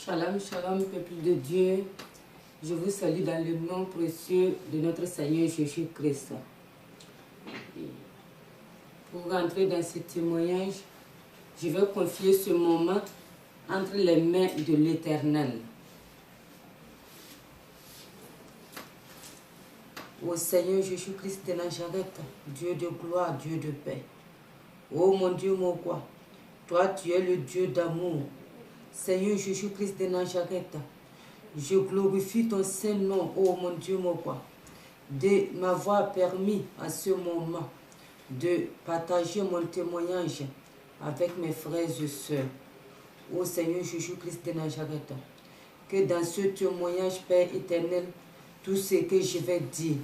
Shalom, shalom, peuple de Dieu. Je vous salue dans le nom précieux de notre Seigneur Jésus-Christ. Pour rentrer dans ce témoignage, je vais confier ce moment entre les mains de l'Éternel. Ô Seigneur Jésus-Christ de Nazareth, Dieu de gloire, Dieu de paix. Ô mon Dieu, mon roi, toi tu es le Dieu d'amour. Seigneur Jésus-Christ de Nazareth, je glorifie ton Saint-Nom, ô mon Dieu, mon roi, de m'avoir permis à ce moment de partager mon témoignage avec mes frères et sœurs. Ô Seigneur Jésus-Christ de Nazareth, que dans ce témoignage, Père éternel, tout ce que je vais dire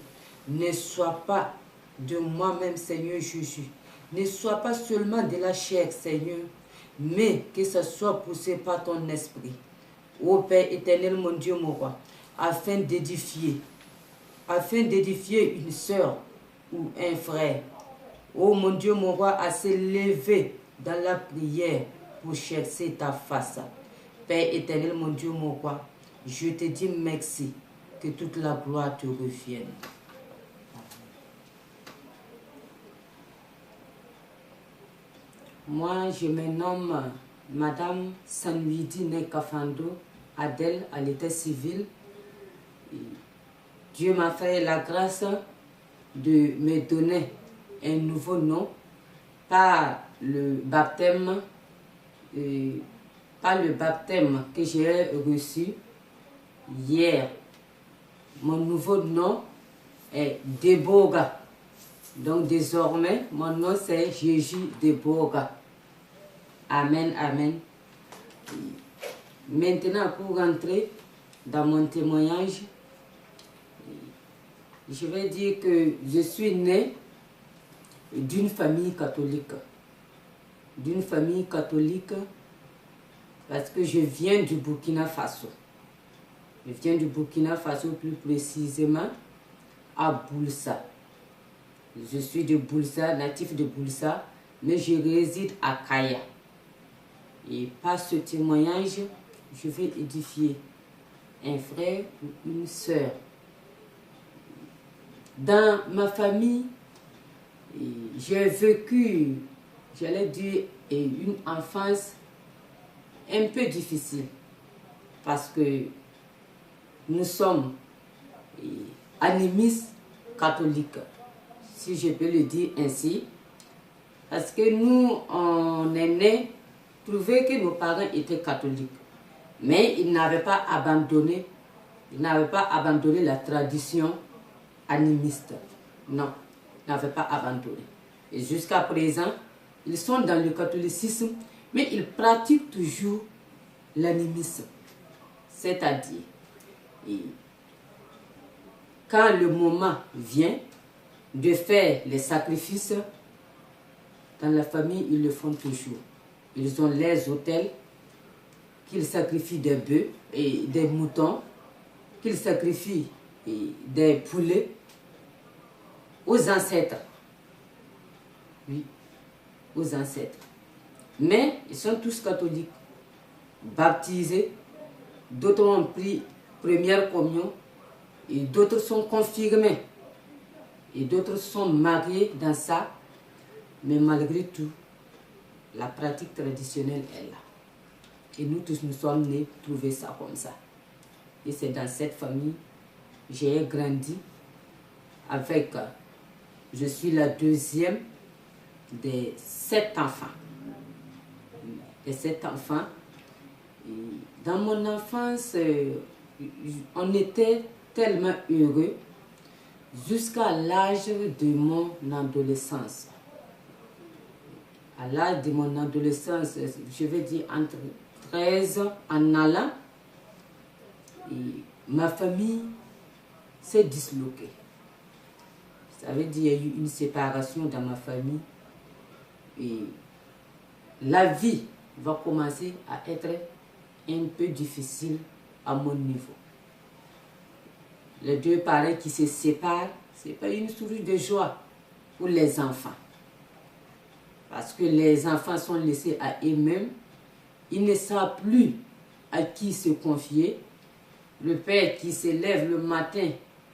ne soit pas de moi-même, Seigneur Jésus, ne soit pas seulement de la chair, Seigneur, mais que ce soit poussé par ton esprit. Ô Père éternel, mon Dieu, mon roi, afin d'édifier une sœur ou un frère. Ô mon Dieu, mon roi, à se lever dans la prière pour chercher ta face. Père éternel, mon Dieu, mon roi, je te dis merci, que toute la gloire te revienne. Moi, je me nomme Madame Sanwidi Nekafando Adèle à l'état civil. Dieu m'a fait la grâce de me donner un nouveau nom par le baptême, que j'ai reçu hier. Mon nouveau nom est Deboga. Donc désormais, mon nom c'est Jésus Deboga. Amen, amen. Maintenant, pour rentrer dans mon témoignage, je vais dire que je suis né d'une famille catholique. D'une famille catholique parce que je viens du Burkina Faso. Je viens du Burkina Faso, plus précisément à Boulsa. Je suis de Boulsa, natif de Boulsa, mais je réside à Kaya. Et par ce témoignage, je vais édifier un frère ou une sœur. Dans ma famille, j'ai vécu, j'allais dire, une enfance un peu difficile. Parce que nous sommes animistes catholiques, si je peux le dire ainsi. Parce que nous, on est nés, trouvé que nos parents étaient catholiques. Mais ils n'avaient pas abandonné la tradition animiste. Non, ils n'avaient pas abandonné. Et jusqu'à présent, ils sont dans le catholicisme, mais ils pratiquent toujours l'animisme. C'est-à-dire, quand le moment vient de faire les sacrifices, dans la famille, ils le font toujours. Ils ont les autels, qu'ils sacrifient des bœufs et des moutons, qu'ils sacrifient des poulets aux ancêtres. Oui, aux ancêtres. Mais ils sont tous catholiques, baptisés, d'autres ont pris première communion, et d'autres sont confirmés, et d'autres sont mariés dans ça, mais malgré tout, la pratique traditionnelle est là. Et nous tous, nous sommes nés, trouver ça comme ça. Et c'est dans cette famille, j'ai grandi avec, je suis la deuxième des 7 enfants. Des 7 enfants. Et dans mon enfance, on était tellement heureux jusqu'à l'âge de mon adolescence. À l'âge de mon adolescence, je vais dire entre 13 ans en allant, et ma famille s'est disloquée. Ça veut dire qu'il y a eu une séparation dans ma famille et la vie va commencer à être un peu difficile à mon niveau. Les deux parents qui se séparent, ce n'est pas une source de joie pour les enfants. Parce que les enfants sont laissés à eux-mêmes, ils ne savent plus à qui se confier, le père qui se lève le matin,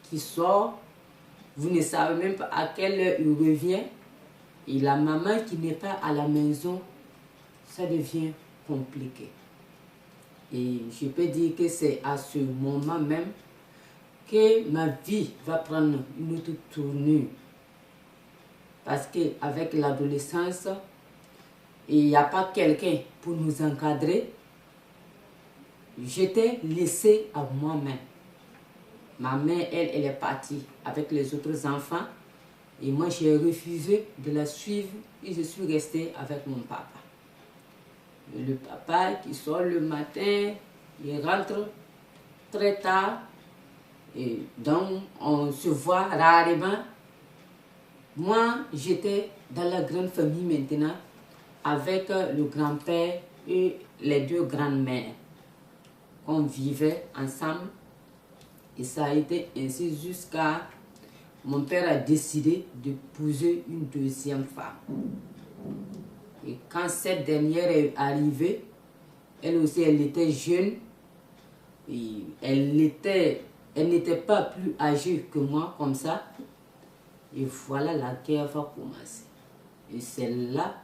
qui sort, vous ne savez même pas à quelle heure il revient, et la maman qui n'est pas à la maison, ça devient compliqué. Et je peux dire que c'est à ce moment même que ma vie va prendre une autre tournure. Parce qu'avec l'adolescence, il n'y a pas quelqu'un pour nous encadrer. J'étais laissée à moi-même. Ma mère, elle est partie avec les autres enfants. Et moi, j'ai refusé de la suivre et je suis restée avec mon papa. Le papa qui sort le matin, il rentre très tard. Et donc, on se voit rarement. Moi, j'étais dans la grande famille maintenant avec le grand-père et les deux grandes-mères. On vivait ensemble et ça a été ainsi jusqu'à mon père a décidé d'épouser une deuxième femme. Et quand cette dernière est arrivée, elle aussi, elle était jeune. Et elle n'était pas plus âgée que moi, comme ça. Et voilà, la guerre va commencer. Et c'est là,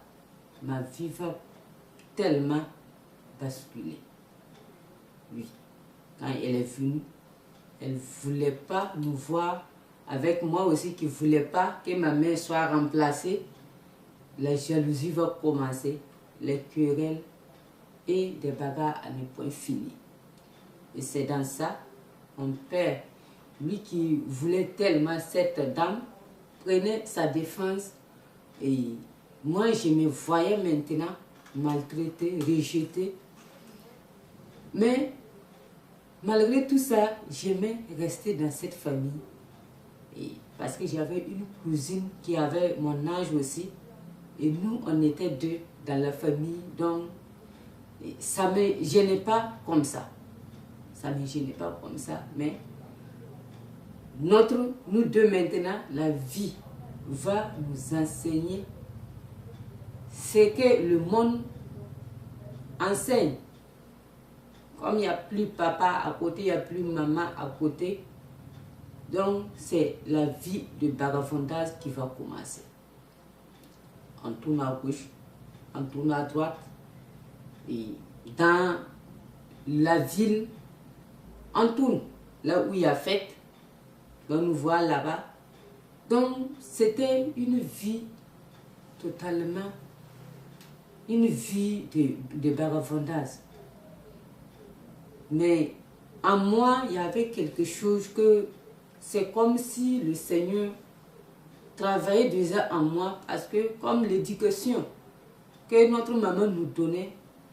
ma vie va tellement basculer. Oui, quand elle est venue, elle ne voulait pas nous voir avec moi aussi, qui ne voulait pas que ma mère soit remplacée. La jalousie va commencer, les querelles et des bagarres à ne point finir. Et c'est dans ça, mon père, lui qui voulait tellement cette dame, prenait sa défense. Et moi, je me voyais maintenant maltraitée, rejetée. Mais malgré tout ça, j'aimais rester dans cette famille. Et parce que j'avais une cousine qui avait mon âge aussi. Et nous, on était deux dans la famille. Donc, ça ne me gênait pas comme ça. Ça ne me gênait pas comme ça. Mais nous deux maintenant, la vie va nous enseigner ce que le monde enseigne. Comme il n'y a plus papa à côté, il n'y a plus maman à côté. Donc, c'est la vie de vagabondage qui va commencer. On tourne à gauche, on tourne à droite. Et dans la ville, on tourne là où il y a fête. On nous voit là-bas. Donc, c'était une vie totalement, une vie de vagabondage. Mais en moi, il y avait quelque chose que c'est comme si le Seigneur travaillait déjà en moi, parce que comme l'éducation que notre maman nous donnait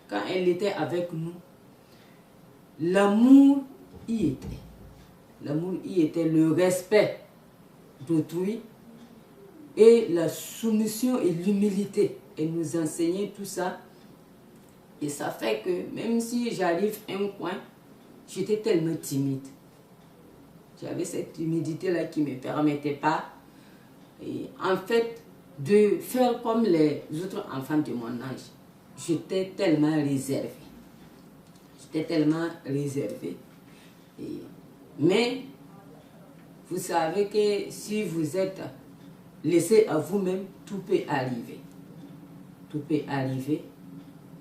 quand elle était avec nous, l'amour y était. L'amour y était, le respect d'autrui et la soumission et l'humilité. Elle nous enseignait tout ça. Et ça fait que même si j'arrive à un coin, j'étais tellement timide. J'avais cette timidité-là qui ne me permettait pas, et en fait, de faire comme les autres enfants de mon âge. J'étais tellement réservée. J'étais tellement réservée. Mais vous savez que si vous êtes laissé à vous-même, tout peut arriver. Tout peut arriver.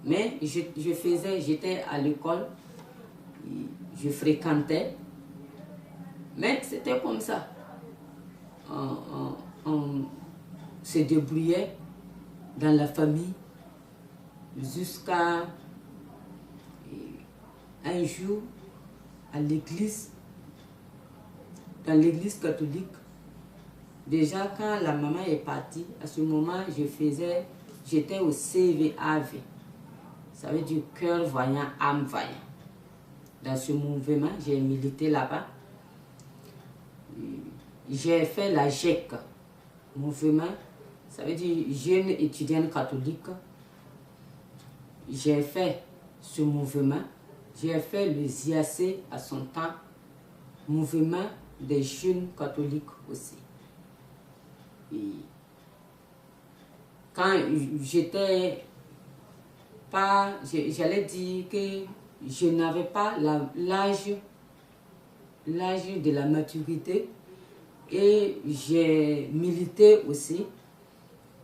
Mais j'étais à l'école, je fréquentais, mais c'était comme ça. On se débrouillait dans la famille jusqu'à un jour à l'église, dans l'église catholique. Déjà quand la maman est partie, à ce moment j'étais au CVAV. Ça veut dire cœur voyant, âme voyant. Dans ce mouvement, j'ai milité là-bas. J'ai fait la GEC, mouvement, ça veut dire jeune étudiante catholique. J'ai fait ce mouvement. J'ai fait le ZIAC à son temps, mouvement des jeunes catholiques aussi. Et quand j'étais pas, j'allais dire que je n'avais pas l'âge de la maturité et j'ai milité aussi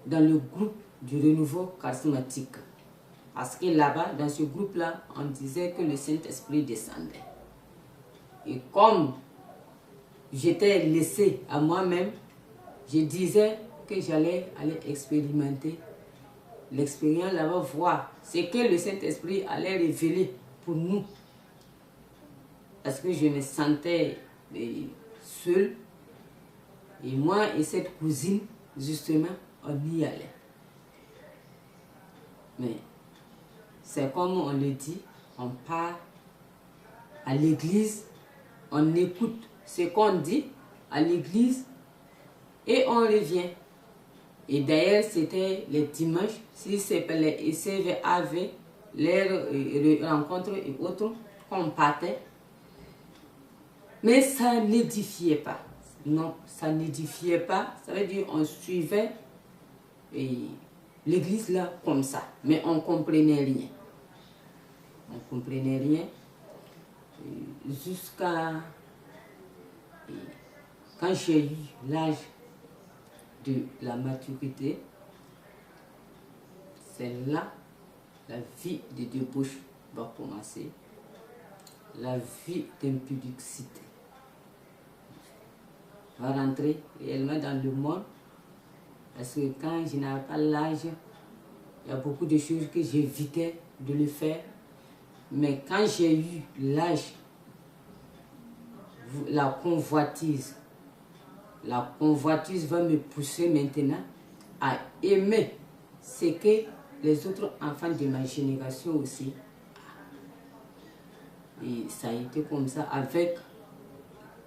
dans le groupe du renouveau charismatique. Parce que là-bas, dans ce groupe-là, on disait que le Saint-Esprit descendait. Et comme j'étais laissé à moi-même, je disais que j'allais aller expérimenter l'expérience là-bas, voir ce que le Saint-Esprit allait révéler pour nous. Parce que je me sentais seule. Et moi et cette cousine, justement, on y allait. Mais c'est comme on le dit, on part à l'église, on écoute ce qu'on dit à l'église et on revient. Et d'ailleurs, c'était les dimanches, si c'est les CVAV, les rencontres et autres, qu'on partait. Mais ça n'édifiait pas. Non, ça n'édifiait pas. Ça veut dire qu'on suivait l'église là comme ça. Mais on ne comprenait rien. On ne comprenait rien. Jusqu'à quand j'ai eu l'âge de la maturité, c'est là la vie de débauche va commencer. La vie d'impudicité va rentrer réellement dans le monde. Parce que quand je n'avais pas l'âge, il y a beaucoup de choses que j'évitais de le faire. Mais quand j'ai eu l'âge, la convoitise va me pousser maintenant à aimer ce que les autres enfants de ma génération aussi. Et ça a été comme ça avec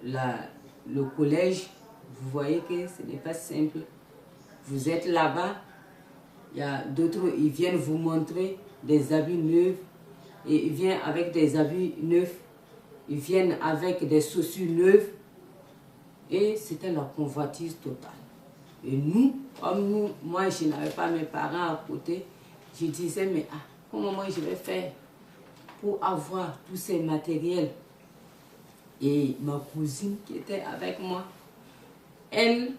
le collège. Vous voyez que ce n'est pas simple. Vous êtes là-bas, il y a d'autres, ils viennent vous montrer des habits neufs. Et ils viennent avec des habits neufs. Ils viennent avec des chaussures neuves. Et c'était la convoitise totale. Et nous, comme nous, moi je n'avais pas mes parents à côté, je disais, mais comment moi je vais faire pour avoir tous ces matériels? Et ma cousine qui était avec moi, elle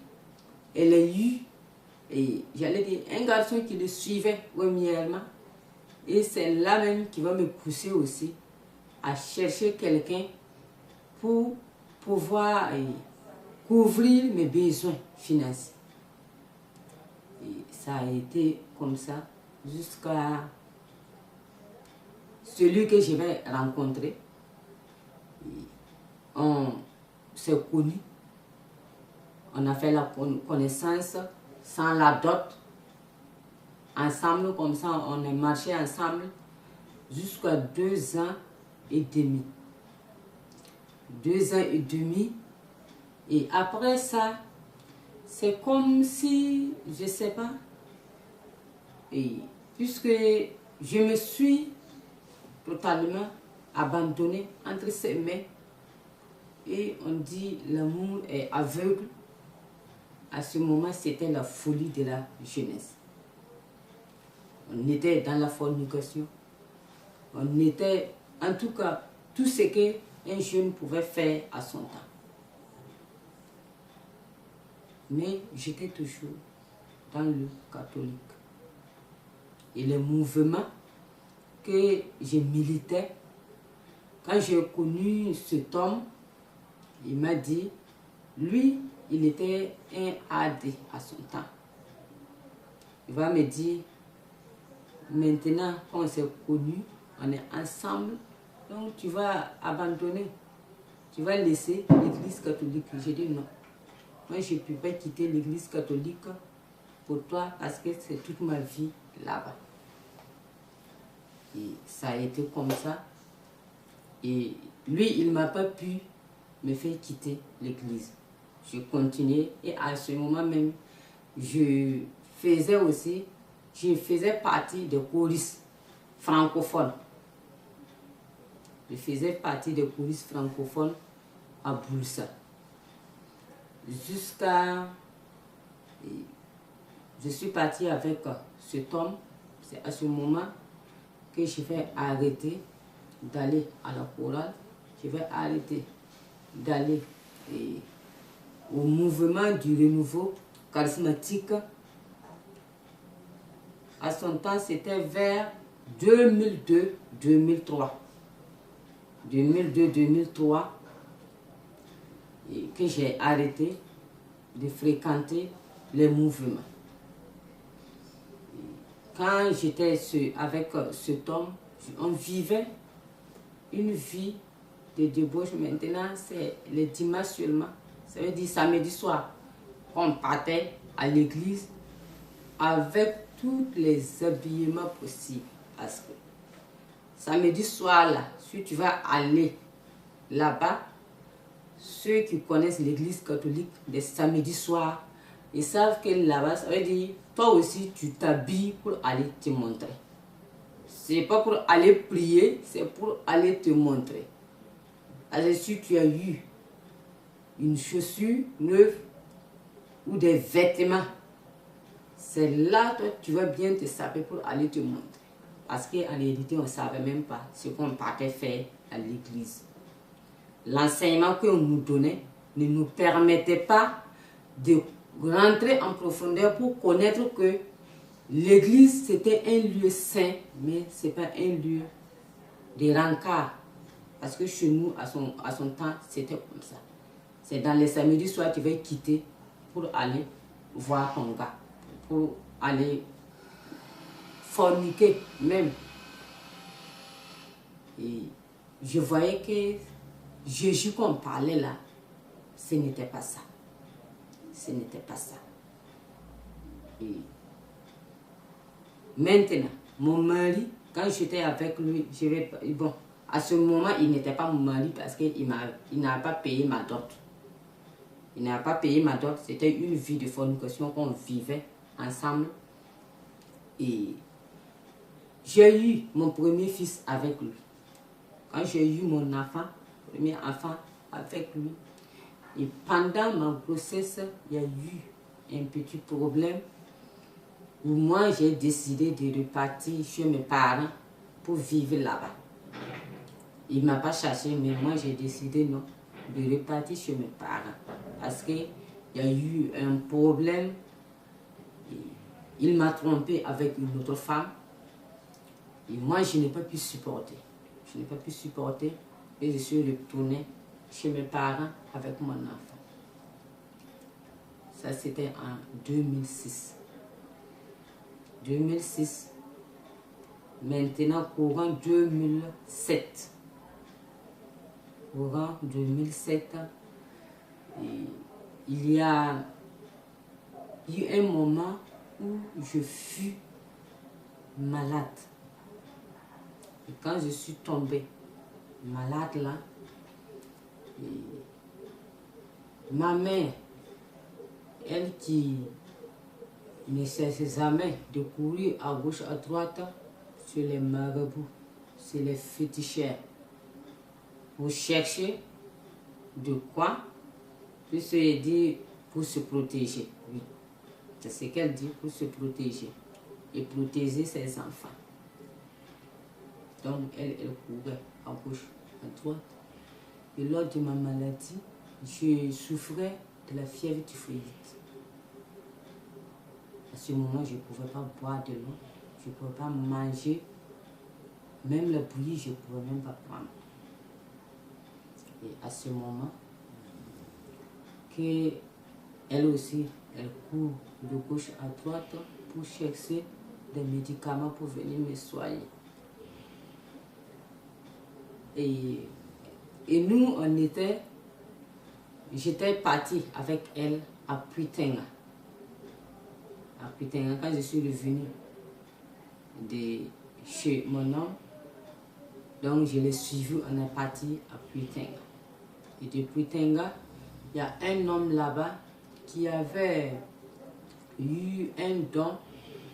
a eu, et j'allais dire, un garçon qui le suivait premièrement. Et c'est là même qui va me pousser aussi à chercher quelqu'un pour pouvoir couvrir mes besoins financiers. Et ça a été comme ça jusqu'à celui que je vais rencontrer. On s'est connus. On a fait la connaissance sans la dot. Ensemble, comme ça, on a marché ensemble jusqu'à 2 ans et demi. 2 ans et demi. Et après ça, c'est comme si, je ne sais pas, et puisque je me suis totalement abandonnée entre ses mains, et on dit l'amour est aveugle. À ce moment, c'était la folie de la jeunesse. On était dans la fornication. On était, en tout cas, tout ce qu'un jeune pouvait faire à son temps. Mais j'étais toujours dans le catholique. Et le mouvement que je militais, quand j'ai connu cet homme, il m'a dit, lui, il était un AD à son temps. Il va me dire, maintenant qu'on s'est connus, on est ensemble, donc tu vas abandonner, tu vas laisser l'église catholique. J'ai dit non, moi je ne peux pas quitter l'église catholique pour toi parce que c'est toute ma vie là-bas. Et ça a été comme ça. Et lui, il ne m'a pas pu me faire quitter l'église. Je continuais et à ce moment même, je faisais partie des choristes francophones. Je faisais partie des choristes francophones à Boulsa. Jusqu'à... Je suis partie avec cet homme. C'est à ce moment que je vais arrêter d'aller à la chorale, je vais arrêter d'aller au mouvement du renouveau charismatique. À son temps, c'était vers 2002-2003. 2002-2003 que j'ai arrêté de fréquenter les mouvements. Quand j'étais avec cet homme, on vivait une vie de débauche. Maintenant, c'est le dimanche seulement. Ça veut dire samedi soir, on partait à l'église avec tous les habillements possibles. Parce que samedi soir, là, si tu vas aller là-bas, ceux qui connaissent l'église catholique des samedis soirs, ils savent que là-bas, ça veut dire, toi aussi, tu t'habilles pour aller te montrer. C'est pas pour aller prier, c'est pour aller te montrer. Alors, si tu as eu une chaussure neuve ou des vêtements, c'est là que tu vas bien te saper pour aller te montrer. Parce qu'en réalité, on ne savait même pas ce qu'on partait faire à l'église. L'enseignement qu'on nous donnait ne nous permettait pas de rentrer en profondeur pour connaître que l'église, c'était un lieu saint, mais ce n'est pas un lieu de rencard. Parce que chez nous, à son temps, c'était comme ça. C'est dans les samedis soirs, tu vas quitter pour aller voir ton gars, pour aller forniquer même. Et je voyais que Jésus qu'on parlait là, ce n'était pas ça. Ce n'était pas ça. Et maintenant, mon mari, quand j'étais avec lui, bon, à ce moment, il n'était pas mon mari parce qu'il n'avait pas payé ma dot. Il n'avait pas payé ma dot. C'était une vie de fornication qu'on vivait ensemble. Et j'ai eu mon premier fils avec lui. Quand j'ai eu mon enfant, premier enfant avec lui, et pendant ma grossesse, il y a eu un petit problème où moi j'ai décidé de repartir chez mes parents pour vivre là-bas. Il ne m'a pas cherché, mais moi j'ai décidé non, de repartir chez mes parents. Parce qu'il y a eu un problème. Il m'a trompé avec une autre femme. Et moi je n'ai pas pu supporter. Je n'ai pas pu supporter et je suis retournée chez mes parents avec mon enfant. Ça c'était en 2006. 2006. Maintenant, courant 2007. Courant 2007, il y a eu un moment où je fus malade. Et quand je suis tombée malade là, ma mère, elle qui ne cesse jamais de courir à gauche, à droite, sur les marabouts, sur les féticheurs, pour chercher de quoi, puis se dit pour se protéger. Oui, c'est ce qu'elle dit, pour se protéger et protéger ses enfants. Donc elle courait à gauche, à droite. Et lors de ma maladie, je souffrais de la fièvre typhoïde. À ce moment, je ne pouvais pas boire de l'eau, je ne pouvais pas manger, même le bouillie, je ne pouvais même pas prendre. Et à ce moment, elle aussi, elle court de gauche à droite pour chercher des médicaments pour venir me soigner. Et nous, j'étais partie avec elle à Puitenga. À Puitenga, quand je suis revenue de chez mon homme, donc je l'ai suivi, on est parti à Puitenga. Et de Puitenga, il y a un homme là-bas qui avait eu un don,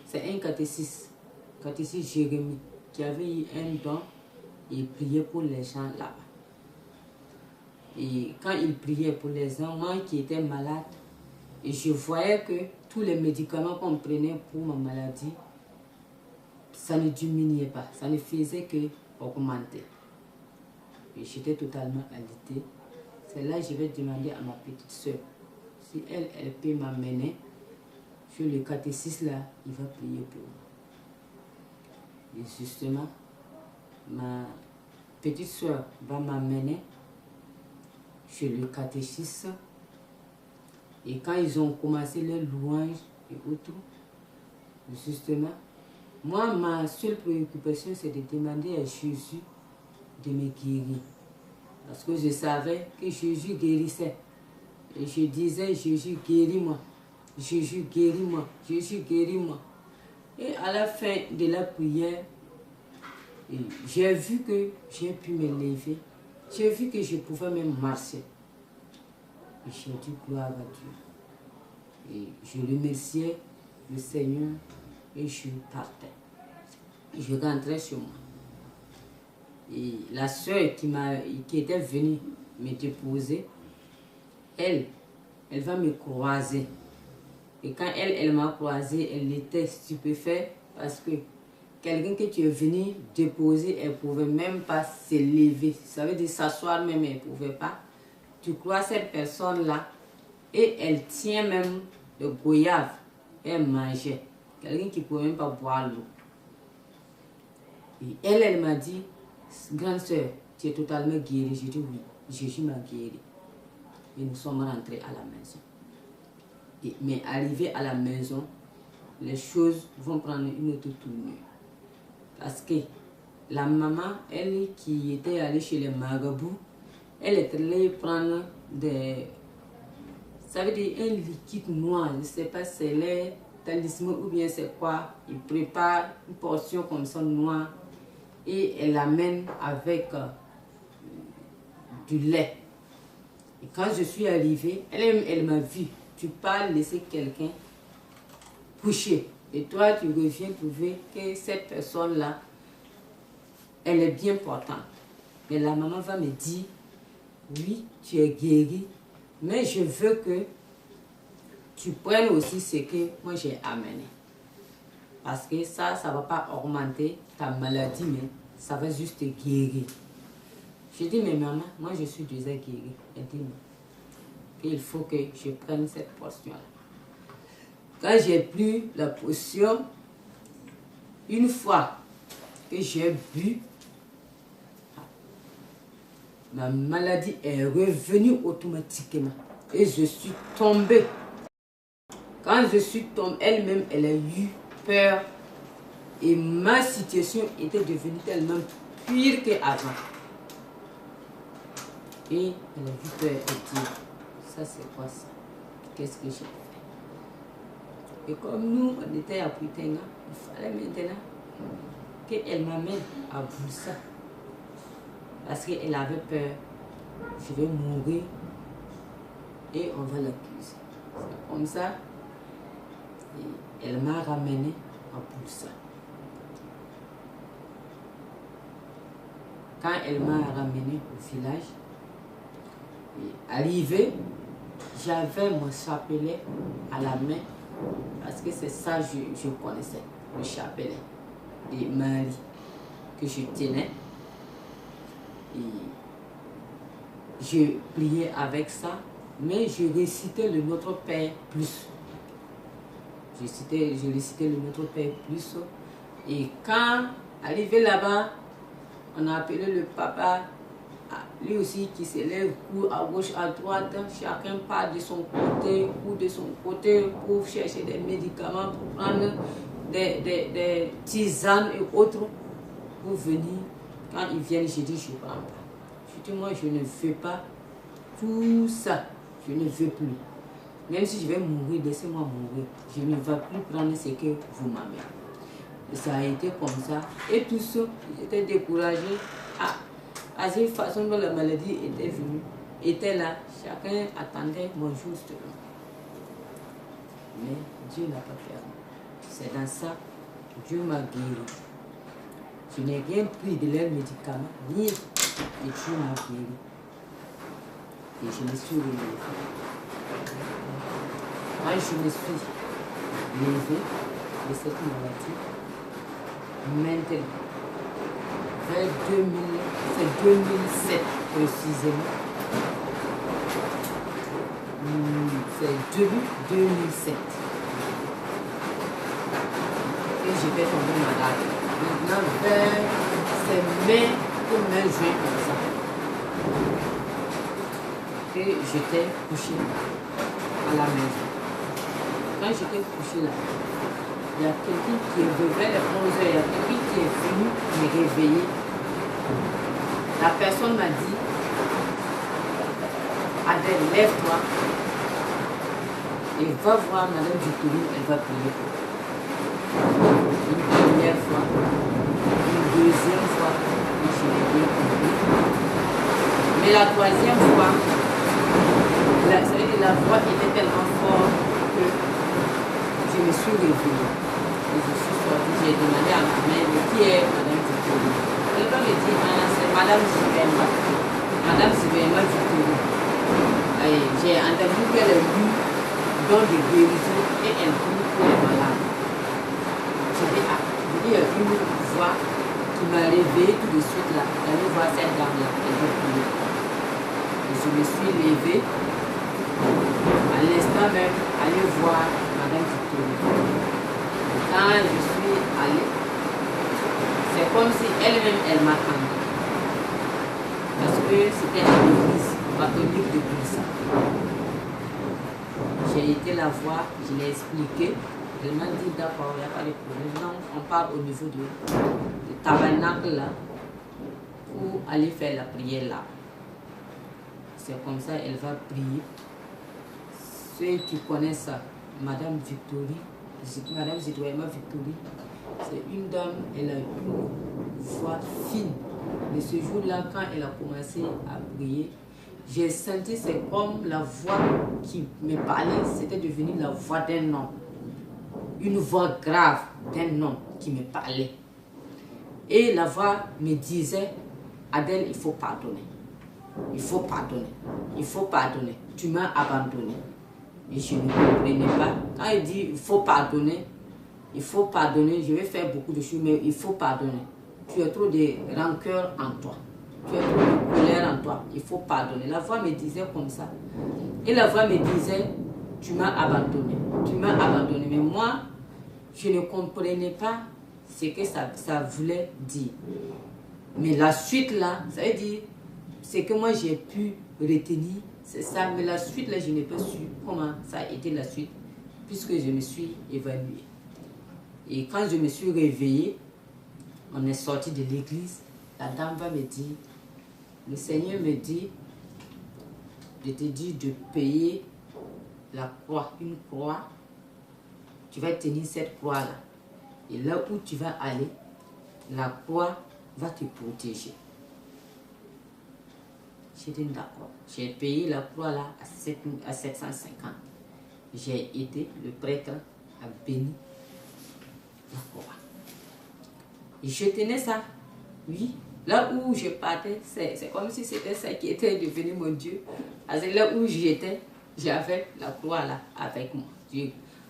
c'est un catéchiste Jérémie, qui avait eu un don et priait pour les gens là-bas. Et quand il priait pour les gens, moi qui étais malade, et je voyais que tous les médicaments qu'on prenait pour ma maladie, ça ne diminuait pas, ça ne faisait que augmenter. Et j'étais totalement alitée. C'est là que je vais demander à ma petite soeur si elle peut m'amener sur le catéchisme là, il va prier pour moi. Et justement, ma petite soeur va m'amener sur le catéchisme. Et quand ils ont commencé les louanges et autres, justement, moi, ma seule préoccupation, c'est de demander à Jésus de me guérir. Parce que je savais que Jésus guérissait. Et je disais, Jésus, guéris-moi. Jésus, guéris-moi. Jésus, guéris-moi. Et à la fin de la prière, j'ai vu que j'ai pu me lever. J'ai vu que je pouvais même marcher. Et j'ai dit gloire à Dieu. Et je remerciais le Seigneur et je partais. Je rentrais chez moi. Et la soeur qui était venue me déposer, elle va me croiser. Et quand elle m'a croisée, elle était stupéfaite parce que quelqu'un que tu es venu déposer, elle ne pouvait même pas se lever. Ça veut dire s'asseoir même, elle ne pouvait pas. Tu crois cette personne-là et elle tient même le goyave et elle mangeait. Quelqu'un qui ne pouvait même pas boire l'eau. Et elle m'a dit, grande soeur, tu es totalement guérie. J'ai dit oui, Jésus m'a guéri. Et nous sommes rentrés à la maison. Mais arrivé à la maison, les choses vont prendre une autre tournure. Parce que la maman, elle qui était allée chez les marabouts, elle est allée prendre des... Ça veut dire un liquide noir, je ne sais pas si c'est les talismans ou bien c'est quoi. Il prépare une portion comme ça noire et elle l'amène avec du lait. Et quand je suis arrivée, elle m'a vu. Tu pars laisser quelqu'un coucher. Et toi, tu reviens trouver que cette personne-là, elle est bien portante. Mais la maman va me dire, oui, tu es guéri, mais je veux que tu prennes aussi ce que moi j'ai amené. Parce que ça ne va pas augmenter ta maladie, mais ça va juste te guérir. Je dis, mais maman, moi je suis déjà guérie. Elle dit, non. Il faut que je prenne cette portion-là. Quand j'ai pris la potion, une fois que j'ai bu, ma maladie est revenue automatiquement. Et je suis tombée. Quand je suis tombée, elle-même, elle a eu peur. Et ma situation était devenue tellement pire qu'avant. Et elle a eu peur et dit, ça c'est quoi ça? Qu'est-ce que j'ai fait? Et comme nous, on était à Puitenga, il fallait maintenant qu'elle m'amène à Boussa. Parce qu'elle avait peur, je vais mourir et on va l'accuser. C'est comme ça, et elle m'a ramené à Boussa. Quand elle m'a ramené au village, arrivé, j'avais mon chapelet à la main, parce que c'est ça que je connaissais, le chapelet de Marie que je tenais. Et je priais avec ça, mais je récitais le Notre Père plus. Je récitais le Notre Père plus. Et quand arrivé là-bas, on a appelé le papa, lui aussi qui se lève, court à gauche, à droite, chacun part de son côté, court de son côté pour chercher des médicaments, pour prendre des tisanes et autres pour venir. Quand ils viennent, je dis, je ne prends pas. Je dis, moi, je ne veux pas tout ça. Je ne veux plus. Même si je vais mourir, laissez-moi mourir. Je ne vais plus prendre ce que vous m'amenez. Ça a été comme ça. Et tout ça, j'étais découragée. À cette façon dont la maladie était venue, était là. Chacun attendait mon jour seulement. Mais Dieu n'a pas permis. C'est dans ça que Dieu m'a guéri. Je n'ai rien pris de leurs médicaments, ni et Dieu m'a guéri. Et je me suis relevée. Quand je me suis levée de cette maladie, maintenant, vers 2000, c'est 2007 précisément. C'est début 2007. Et j'étais tombée malade. Maintenant, c'est mai ou mai juin comme ça. Et j'étais couchée à la maison. Quand j'étais couchée là, il y a quelqu'un qui est venu vers les 11h, il y a quelqu'un qui est venu me réveiller. La personne m'a dit, Adèle, lève-toi et va voir Madame Victorine, elle va prier pour toi. Une première fois, une deuxième fois, et je l'ai bien compris. Mais la troisième fois, la voix était tellement forte que je me suis réveillée. Et je suis sortie, j'ai demandé à ma mère, mais qui est Madame Victorine? Elle va me dire, ah, c'est Madame Zibema. Madame Zibema Victorine. J'ai entendu qu'elle est venue dans des guérisons et elle prie pour les malades. J'ai dit, ah, il y a une voix qui m'a réveillée tout de suite là. D'aller voir cette dame-là, elle va prier. Et je me suis levée, à l'instant même, aller voir Madame Victorine. Quand je suis allée, c'est comme si elle-même, elle m'attendait. Parce que c'était une église catholique de Brissa. J'ai été la voir, je l'ai expliqué. Elle m'a dit d'accord, il n'y a pas de problème. Donc on part au niveau du tabernacle là pour aller faire la prière là. C'est comme ça elle va prier. Ceux qui connaissent ça, Madame Victorine, Madame Zitoyama Victorine, c'est une dame, elle a une voix fine. Mais ce jour-là, quand elle a commencé à prier, j'ai senti, c'est comme la voix qui me parlait, c'était devenu la voix d'un homme. Une voix grave d'un homme qui me parlait. Et la voix me disait, Adèle, il faut pardonner. Il faut pardonner. Il faut pardonner. Tu m'as abandonné. Et je ne comprenais pas. Quand il dit, il faut pardonner, je vais faire beaucoup de choses, mais il faut pardonner. Tu as trop de rancœur en toi. Tu as trop de colère en toi. Il faut pardonner. La voix me disait comme ça. Et la voix me disait, tu m'as abandonné. Tu m'as abandonné. Mais moi, je ne comprenais pas ce que ça voulait dire. Mais la suite là, ça veut dire, c'est que moi j'ai pu retenir, c'est ça. Mais la suite là, je n'ai pas su comment ça a été la suite, puisque je me suis évanouie. Et quand je me suis réveillée, on est sorti de l'église, la dame va me dire, le Seigneur me dit, je te dis de payer la croix, une croix, tu vas tenir cette croix-là. Et là où tu vas aller, la croix va te protéger. J'ai dit d'accord. J'ai payé la croix-là à 750. J'ai aidé le prêtre à bénir la croix. Et je tenais ça, oui. Là où je partais, c'est comme si c'était ça qui était devenu mon Dieu. Parce que là où j'étais, j'avais la croix là avec moi.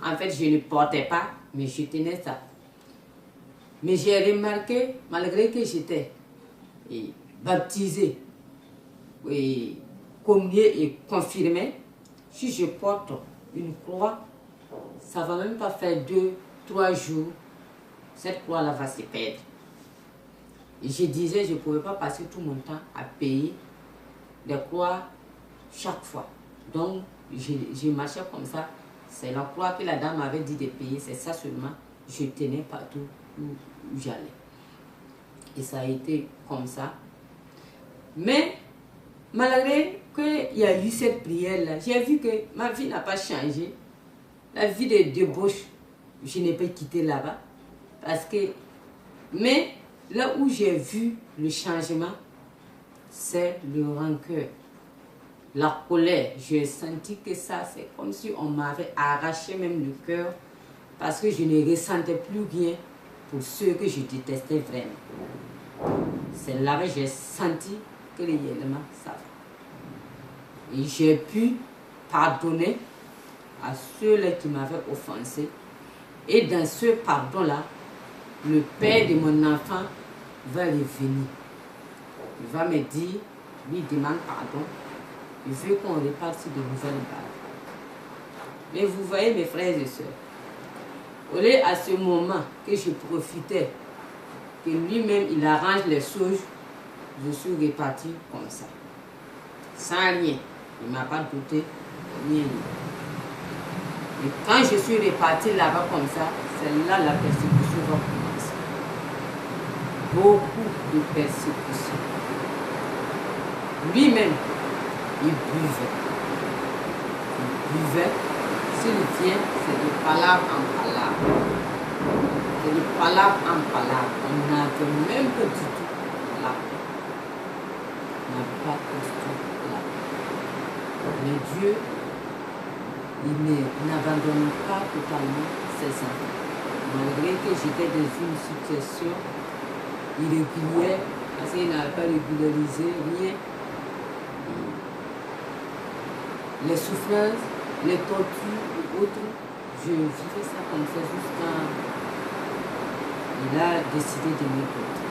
En fait, je ne portais pas, mais je tenais ça. Mais j'ai remarqué, malgré que j'étais baptisé, communié et confirmé, si je porte une croix, ça ne va même pas faire 2-3 jours, cette croix-là va se perdre. Et je disais, je ne pouvais pas passer tout mon temps à payer des croix chaque fois. Donc, je marchais comme ça. C'est la croix que la dame m'avait dit de payer, c'est ça seulement. Je tenais partout où j'allais. Et ça a été comme ça. Mais, malgré qu'il y a eu cette prière-là, j'ai vu que ma vie n'a pas changé. La vie de débauche, je n'ai pas quitté là-bas. Parce que, mais là où j'ai vu le changement, c'est le rancœur. La colère, j'ai senti que ça, c'est comme si on m'avait arraché même le cœur parce que je ne ressentais plus rien pour ceux que je détestais vraiment. C'est là que j'ai senti que réellement ça va. Et j'ai pu pardonner à ceux-là qui m'avaient offensé. Et dans ce pardon-là, le père de mon enfant va revenir. il va me dire, lui demande pardon. Il veut qu'on reparte sur de nouvelles bases. Mais vous voyez mes frères et sœurs, au lieu à ce moment que je profitais, que lui-même il arrange les choses, je suis reparti comme ça. Sans rien. Il ne m'a pas douté, rien. Et quand je suis reparti là-bas comme ça, c'est là la persécution va commencer. Beaucoup de persécution. Lui-même, il buvait. Il buvait. S'il vient, c'est de palabre en palabre. C'est de palabre en palabre. On n'avait même pas du tout la paix. On n'avait pas du tout la paix. Mais Dieu, il n'abandonne pas totalement ses enfants. Malgré que j'étais dans une situation irrégulière, parce qu'il n'avait pas régularisé rien. Les souffrances, les tortures et autres, je vivais ça comme ça jusqu'à il a décidé de me porter.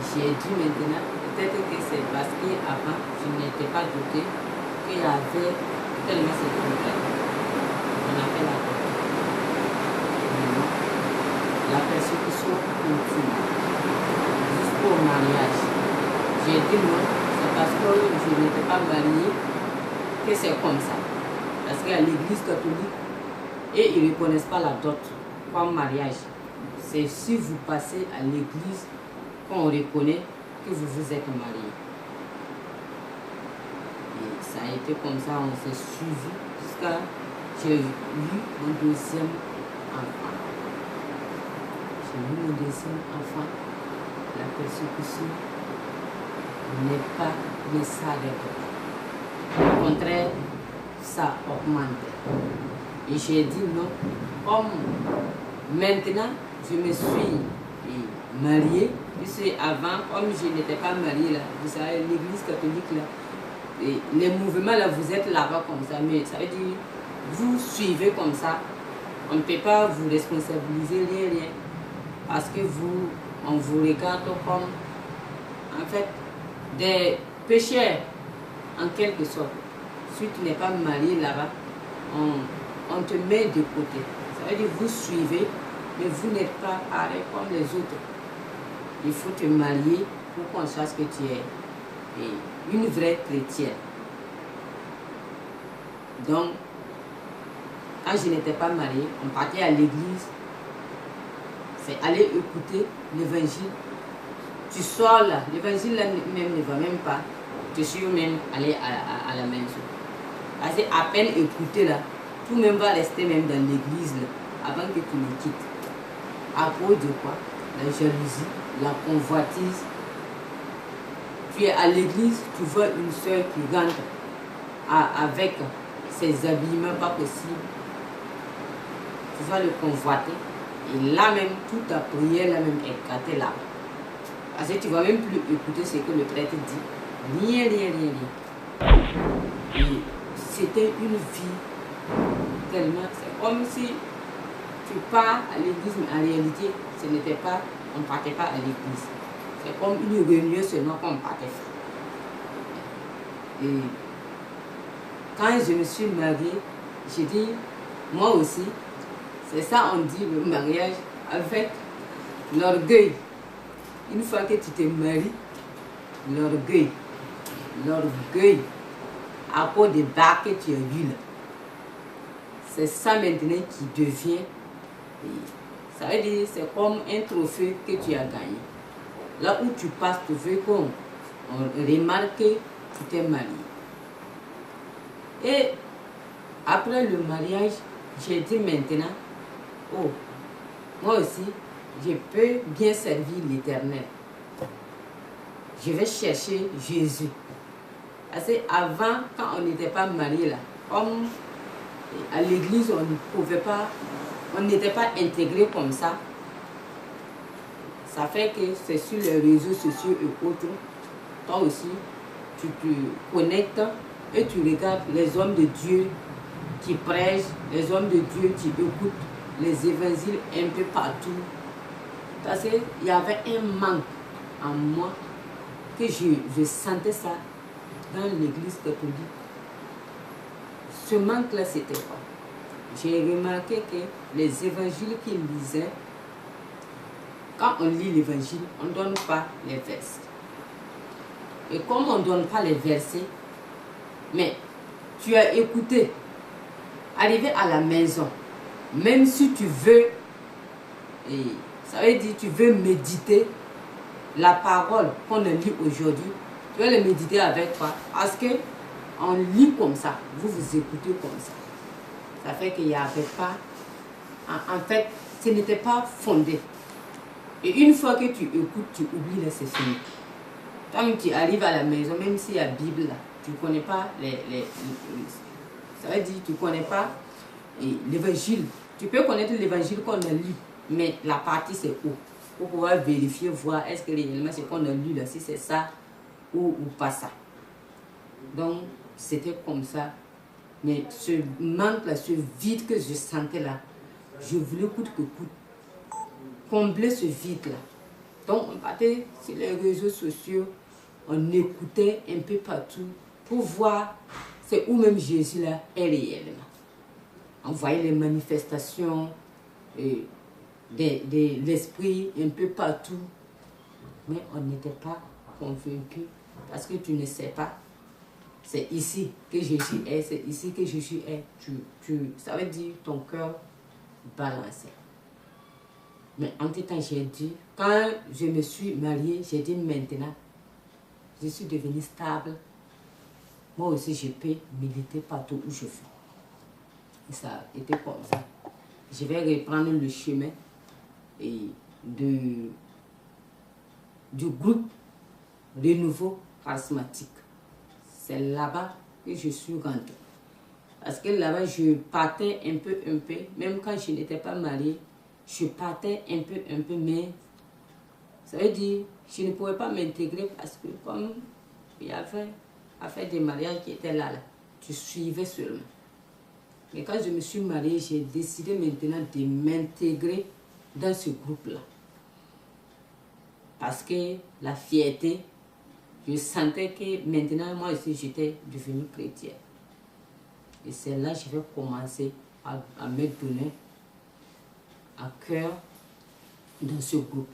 J'ai dit maintenant, peut-être que c'est parce qu'avant, je n'étais pas douté qu'il y avait tellement ce problème. On a fait la porte. Maintenant, la persécution continue jusqu'au mariage. J'ai dit non, c'est parce que je n'étais pas mariée que c'est comme ça. Parce qu'à l'église catholique, et ils ne reconnaissent pas la dot comme mariage. C'est si vous passez à l'église qu'on reconnaît que vous vous êtes marié. Et ça a été comme ça, on s'est suivi jusqu'à j'ai eu mon deuxième enfant. J'ai eu mon deuxième enfant. La persécution n'est pas, ne s'arrête pas. Au contraire, ça augmente. Et j'ai dit non, comme maintenant je me suis mariée, puisque avant, comme je n'étais pas mariée là, vous savez, l'église catholique là, et les mouvements là, vous êtes là-bas comme ça, mais ça veut dire, vous suivez comme ça, on ne peut pas vous responsabiliser, rien, parce que vous, on vous regarde comme, en fait, des pécheurs, en quelque sorte. Si tu n'es pas marié là-bas, on te met de côté. Ça veut dire vous suivez, mais vous n'êtes pas pareil comme les autres. Il faut te marier pour qu'on sache que tu es une vraie chrétienne. Donc, quand je n'étais pas mariée, on partait à l'église, c'est aller écouter l'évangile. Tu sors là, l'évangile là même ne va même pas. Je suis même allé à la maison. Parce qu'à peine écouter là, tout même va rester même dans l'église là, avant que tu le quittes. À cause de quoi? La jalousie, la convoitise. Tu es à l'église, tu vois une soeur qui rentre avec ses habillements pas possibles. Tu vas le convoiter. Et là même, toute ta prière là même est gâtée là. Parce que tu ne vas même plus écouter ce que le prêtre dit. Rien, rien, rien, rien. Et c'était une vie tellement... C'est comme si tu pars à l'église, mais en réalité, ce n'était pas... On ne partait pas à l'église. C'est comme une réunion seulement qu'on partait faire. Et quand je me suis mariée, j'ai dit, moi aussi, c'est ça on dit le mariage avec l'orgueil. Une fois que tu te maries, l'orgueil, à cause des bas que tu as eu là, c'est ça maintenant qui devient, ça veut dire c'est comme un trophée que tu as gagné. Là où tu passes, tu veux qu'on remarque que tu t'es marié. Et après le mariage, j'ai dit maintenant, oh, moi aussi, je peux bien servir l'Éternel. Je vais chercher Jésus. Parce qu'avant, quand on n'était pas marié là, comme à l'église, on ne pouvait pas, on n'était pas intégré comme ça. Ça fait que c'est sur les réseaux sociaux et autres, toi aussi, tu te connectes et tu regardes les hommes de Dieu qui prêchent, les hommes de Dieu qui écoutent les évangiles un peu partout. Parce qu'il y avait un manque en moi que je sentais ça dans l'église catholique. Ce manque-là, c'était quoi? J'ai remarqué que les évangiles qu'ils lisaient, quand on lit l'évangile, on ne donne pas les versets. Et comme on ne donne pas les versets, mais tu as écouté, arrivé à la maison, même si tu veux, et ça veut dire tu veux méditer la parole qu'on lit aujourd'hui, tu vas le méditer avec quoi? Parce que on lit comme ça, vous écoutez comme ça. Ça fait qu'il n'y avait pas, en fait, ce n'était pas fondé. Et une fois que tu écoutes, tu oublies, là, c'est fini. Quand tu arrives à la maison, même s'il y a la Bible là, tu ne connais pas ça veut dire tu ne connais pas l'évangile. Tu peux connaître l'évangile qu'on a lu, mais la partie c'est où? Pour pouvoir vérifier, voir est-ce que réellement c'est qu'on a lu là, si c'est ça ou pas ça. Donc, c'était comme ça. Mais ce manque là, ce vide que je sentais là, je voulais coûte que coûte combler ce vide là. Donc, on partait sur les réseaux sociaux, on écoutait un peu partout pour voir c'est où même Jésus là est réellement. On voyait les manifestations de l'esprit un peu partout, mais on n'était pas convaincu parce que tu ne sais pas. C'est ici que Jésus est, c'est ici que Jésus est. Ça veut dire ton cœur balancé. Mais en tout temps, j'ai dit, quand je me suis mariée, j'ai dit maintenant, je suis devenue stable. Moi aussi, je peux militer partout où je vais. Et ça a été comme ça. Je vais reprendre le chemin du groupe Renouveau Charismatique. C'est là-bas que je suis rentrée. Parce que là-bas, je partais un peu, même quand je n'étais pas mariée, je partais un peu, mais ça veut dire je ne pouvais pas m'intégrer parce que comme il y avait affaire des mariages qui étaient là, tu suivais seulement. Mais quand je me suis mariée, j'ai décidé maintenant de m'intégrer dans ce groupe-là. Parce que la fierté, je sentais que maintenant, moi aussi, j'étais devenue chrétienne. Et c'est là que je vais commencer à me donner à cœur dans ce groupe.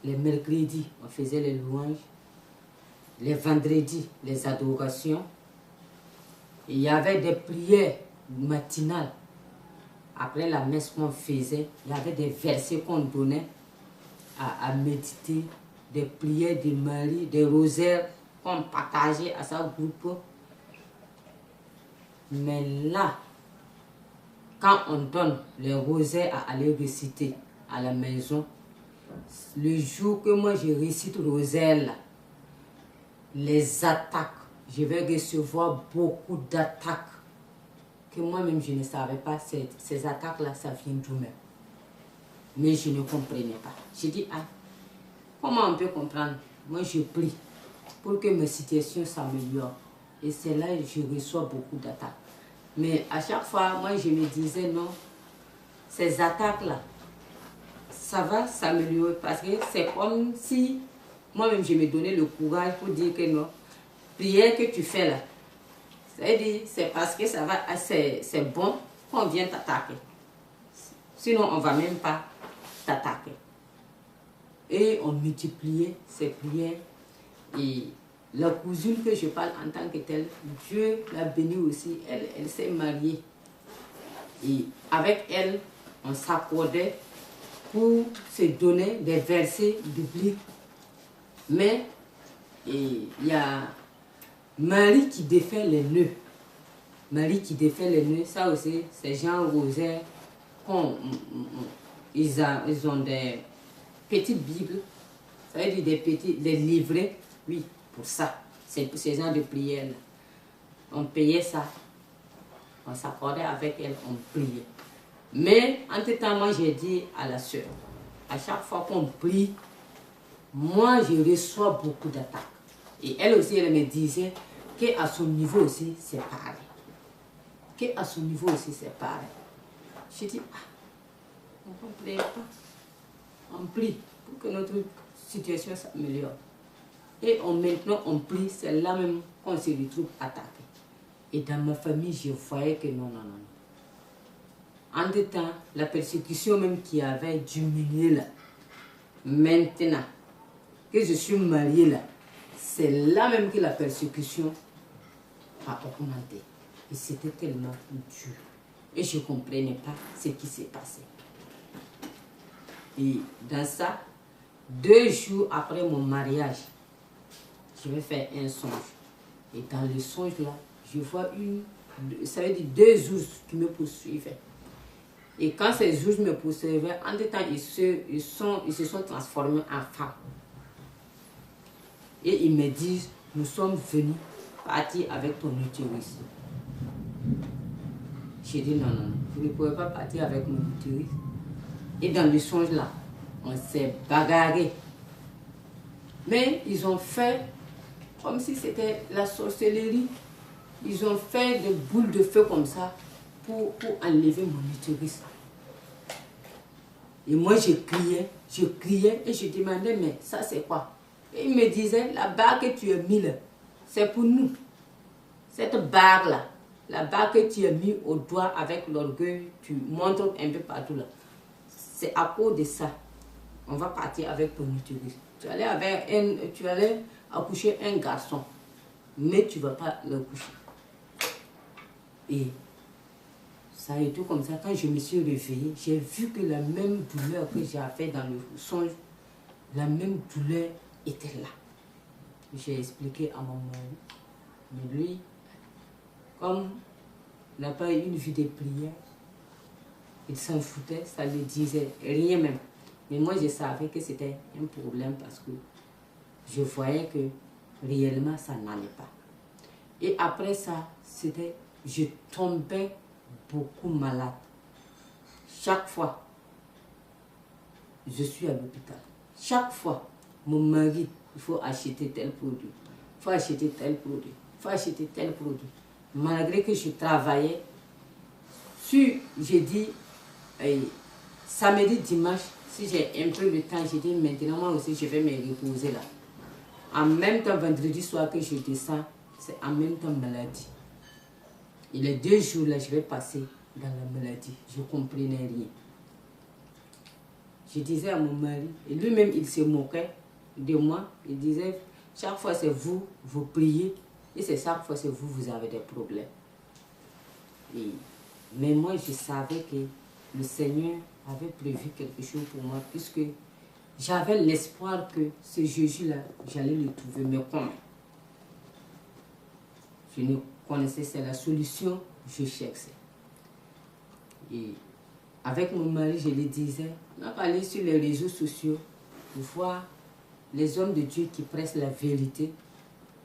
Les mercredis, on faisait les louanges. Les vendredis, les adorations. Il y avait des prières matinales. Après la messe qu'on faisait, il y avait des versets qu'on donnait à méditer, des prières de Marie, des rosaires qu'on partageait à sa groupe. Mais là, quand on donne les rosaires à aller réciter à la maison, le jour que moi je récite le rosaire là, les attaques, je vais recevoir beaucoup d'attaques que moi-même je ne savais pas. Ces attaques-là, ça vient d'où même. Mais je ne comprenais pas. J'ai dit, ah, comment on peut comprendre? Moi, je prie pour que ma situation s'améliore. Et c'est là que je reçois beaucoup d'attaques. Mais à chaque fois, moi, je me disais, non, ces attaques-là, ça va s'améliorer parce que c'est comme si moi-même, je me donnais le courage pour dire que non, prière que tu fais là, c'est-à-dire, c'est parce que ça va, c'est bon qu'on vient t'attaquer. Sinon, on ne va même pas t'attaquer. Et on multipliait ces prières. Et la cousine que je parle en tant que telle, Dieu l'a bénie aussi, elle s'est mariée. Et avec elle, on s'accordait pour se donner des versets bibliques. Mais il y a Marie qui défait les nœuds. Marie qui défait les nœuds, ça aussi, c'est Jean Rosaire. Ils ont des petites Bibles, ça veut dire des livrets, oui, pour ça. C'est pour ces gens de prière. On payait ça. On s'accordait avec elle, on priait. Mais, entre temps, moi, j'ai dit à la soeur, à chaque fois qu'on prie, moi, je reçois beaucoup d'attaques. Et elle aussi, elle me disait qu'à son niveau aussi, c'est pareil. Qu'à son niveau aussi, c'est pareil. Je dis, ah, on ne prie pas. On prie. pour que notre situation s'améliore. Et maintenant, on prie, c'est là même qu'on se retrouve attaqué. Et dans ma famille, je voyais que non, non, non. En deux temps, la persécution même qui avait diminué là, maintenant que je suis mariée là, c'est là même que la persécution a augmenté. Et c'était tellement dur. Et je ne comprenais pas ce qui s'est passé. Et dans ça, 2 jours après mon mariage, je vais faire un songe. Et dans le songe là, je vois ça veut dire 2 ours qui me poursuivaient. Et quand ces ours me poursuivaient, en deux temps, ils se sont transformés en femmes. Et ils me disent, nous sommes venus partir avec ton utérus. J'ai dit non, non, vous ne pouvez pas partir avec mon utérus. Et dans le songe là, on s'est bagarré. Mais ils ont fait comme si c'était la sorcellerie. Ils ont fait des boules de feu comme ça pour enlever mon utérus. Et moi je criais et je demandais, mais ça c'est quoi? Et il me disait, la bague que tu as mis là, c'est pour nous. Cette bague là, la bague que tu as mis au doigt avec l'orgueil, tu montres un peu partout là. C'est à cause de ça. On va partir avec ton utérus. Tu allais accoucher un garçon, mais tu ne vas pas le coucher. Et ça a été comme ça. Quand je me suis réveillée, j'ai vu que la même douleur que j'avais dans le songe, la même douleur était là. J'ai expliqué à mon mari. Mais lui, comme il n'a pas eu une vie de prière, il s'en foutait, ça ne lui disait rien même. Mais moi, je savais que c'était un problème parce que je voyais que réellement, ça n'allait pas. Et après ça, je tombais beaucoup malade. Chaque fois, je suis à l'hôpital. Chaque fois, mon mari, il faut acheter tel produit. Il faut acheter tel produit. Il faut acheter tel produit. Malgré que je travaillais, j'ai dit, samedi, dimanche, si j'ai un peu de temps, j'ai dit maintenant moi aussi je vais me reposer là. En même temps, vendredi soir que je descends, c'est en même temps maladie. Et les 2 jours là, je vais passer dans la maladie. Je ne comprenais rien. Je disais à mon mari, et lui-même il se moquait de moi. Il disait, chaque fois c'est vous, vous priez, et c'est chaque fois c'est vous, vous avez des problèmes. Mais moi je savais que le Seigneur avait prévu quelque chose pour moi, puisque j'avais l'espoir que ce Jésus-là, j'allais le trouver. Mais comment? Je ne connaissais, c'est la solution, je cherchais. Et avec mon mari, je lui disais, on a parlé sur les réseaux sociaux pour voir les hommes de Dieu qui prêchent la vérité.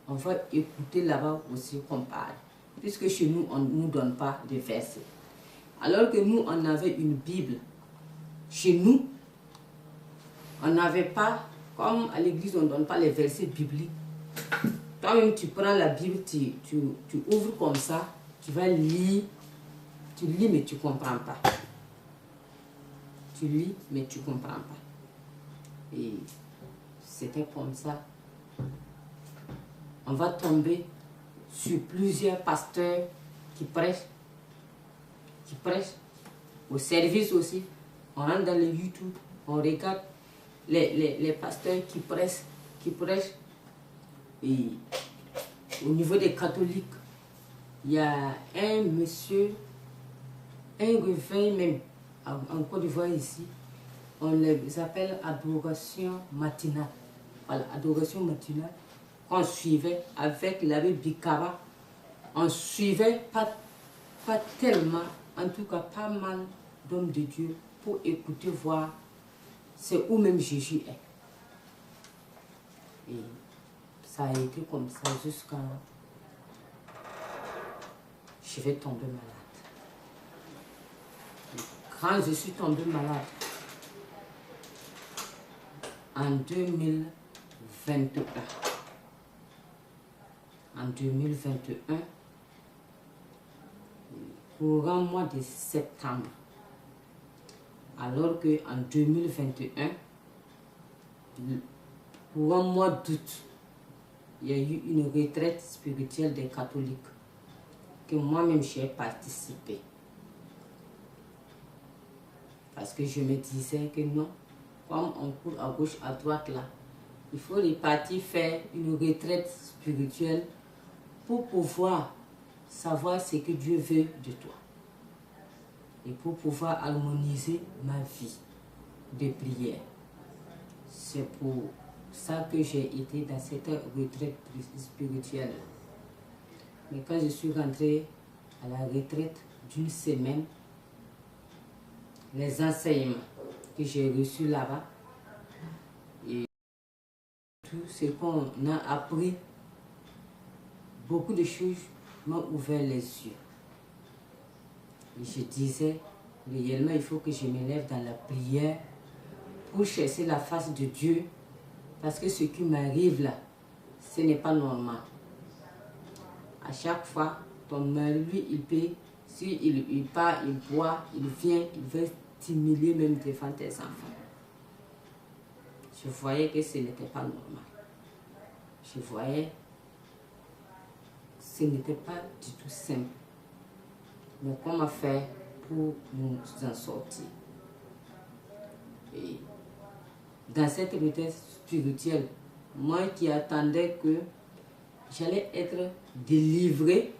On va écouter là-bas aussi qu'on parle. Puisque chez nous, on ne nous donne pas de versets. Alors que nous, on avait une Bible. Chez nous, on n'avait pas, comme à l'église, on ne donne pas les versets bibliques. Toi-même, tu prends la Bible, tu ouvres comme ça, tu vas lire, tu lis mais tu ne comprends pas. Tu lis mais tu ne comprends pas. Et c'était comme ça. On va tomber sur plusieurs pasteurs qui prêchent au service aussi. On rentre dans le YouTube, on regarde les pasteurs qui prêchent. Et au niveau des catholiques, il y a un monsieur, un réveil même, en Côte d'Ivoire ici, on les appelle adoration matinale. Voilà, adoration matinale, qu'on suivait avec l'abbé Bikaba. On suivait pas tellement, en tout cas pas mal d'hommes de Dieu pour écouter, voir c'est où même Jésus est. Et ça a été comme ça jusqu'à je vais tomber malade. Et quand je suis tombée malade, en 2021, courant mois de septembre, alors qu'en 2021, pour un mois d'août, il y a eu une retraite spirituelle des catholiques que moi-même j'ai participé. Parce que je me disais que non, comme on court à gauche, à droite là, il faut repartir faire une retraite spirituelle pour pouvoir savoir ce que Dieu veut de toi. Et pour pouvoir harmoniser ma vie de prière. C'est pour ça que j'ai été dans cette retraite spirituelle. Mais quand je suis rentrée à la retraite d'une semaine, les enseignements que j'ai reçus là-bas et tout ce qu'on a appris, beaucoup de choses m'ont ouvert les yeux. Et je disais, réellement, il faut que je me lève dans la prière pour chercher la face de Dieu, parce que ce qui m'arrive là, ce n'est pas normal. À chaque fois, ton mari, lui, il peut, s'il part, il boit, il vient, il veut t'humilier même devant tes enfants. Je voyais que ce n'était pas normal. Je voyais que ce n'était pas du tout simple. Mais comment faire pour nous en sortir? Et dans cette retraite spirituelle, moi qui attendais que j'allais être délivré,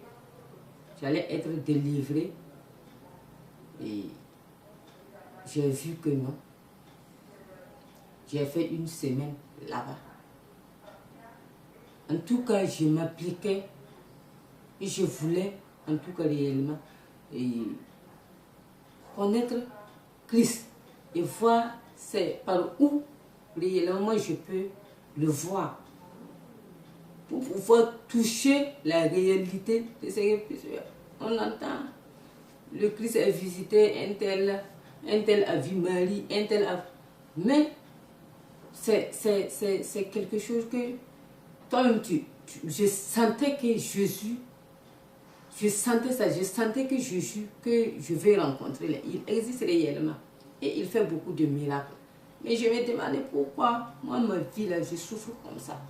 et j'ai vu que non. J'ai fait une semaine là-bas. En tout cas, je m'appliquais et je voulais, en tout cas réellement, connaître Christ et voir c'est par où réellement je peux le voir, pour pouvoir toucher la réalité de ce que on entend. Le Christ a visité un tel a vu Marie, un tel a... Mais c'est quelque chose que toi-même, je sentais que Jésus, je sentais ça, je sentais que Jésus, que je vais rencontrer, il existe réellement et il fait beaucoup de miracles. Mais je me demandais pourquoi, moi, ma vie là, je souffre comme ça.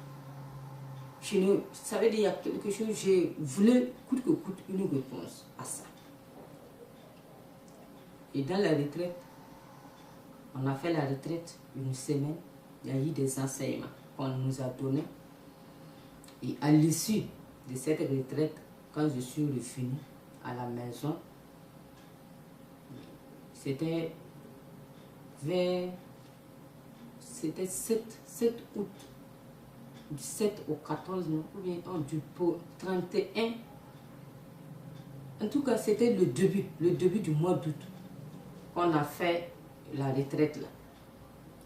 Ça veut dire qu'il y a quelque chose, je voulais coûte que coûte une réponse à ça. Et dans la retraite, on a fait la retraite une semaine, il y a eu des enseignements qu'on nous a donnés. Et à l'issue de cette retraite, quand je suis revenu à la maison, c'était vers... C'était 7 août, du 7 au 14, non, ou bien du 31. En tout cas, c'était le début du mois d'août qu'on a fait la retraite là.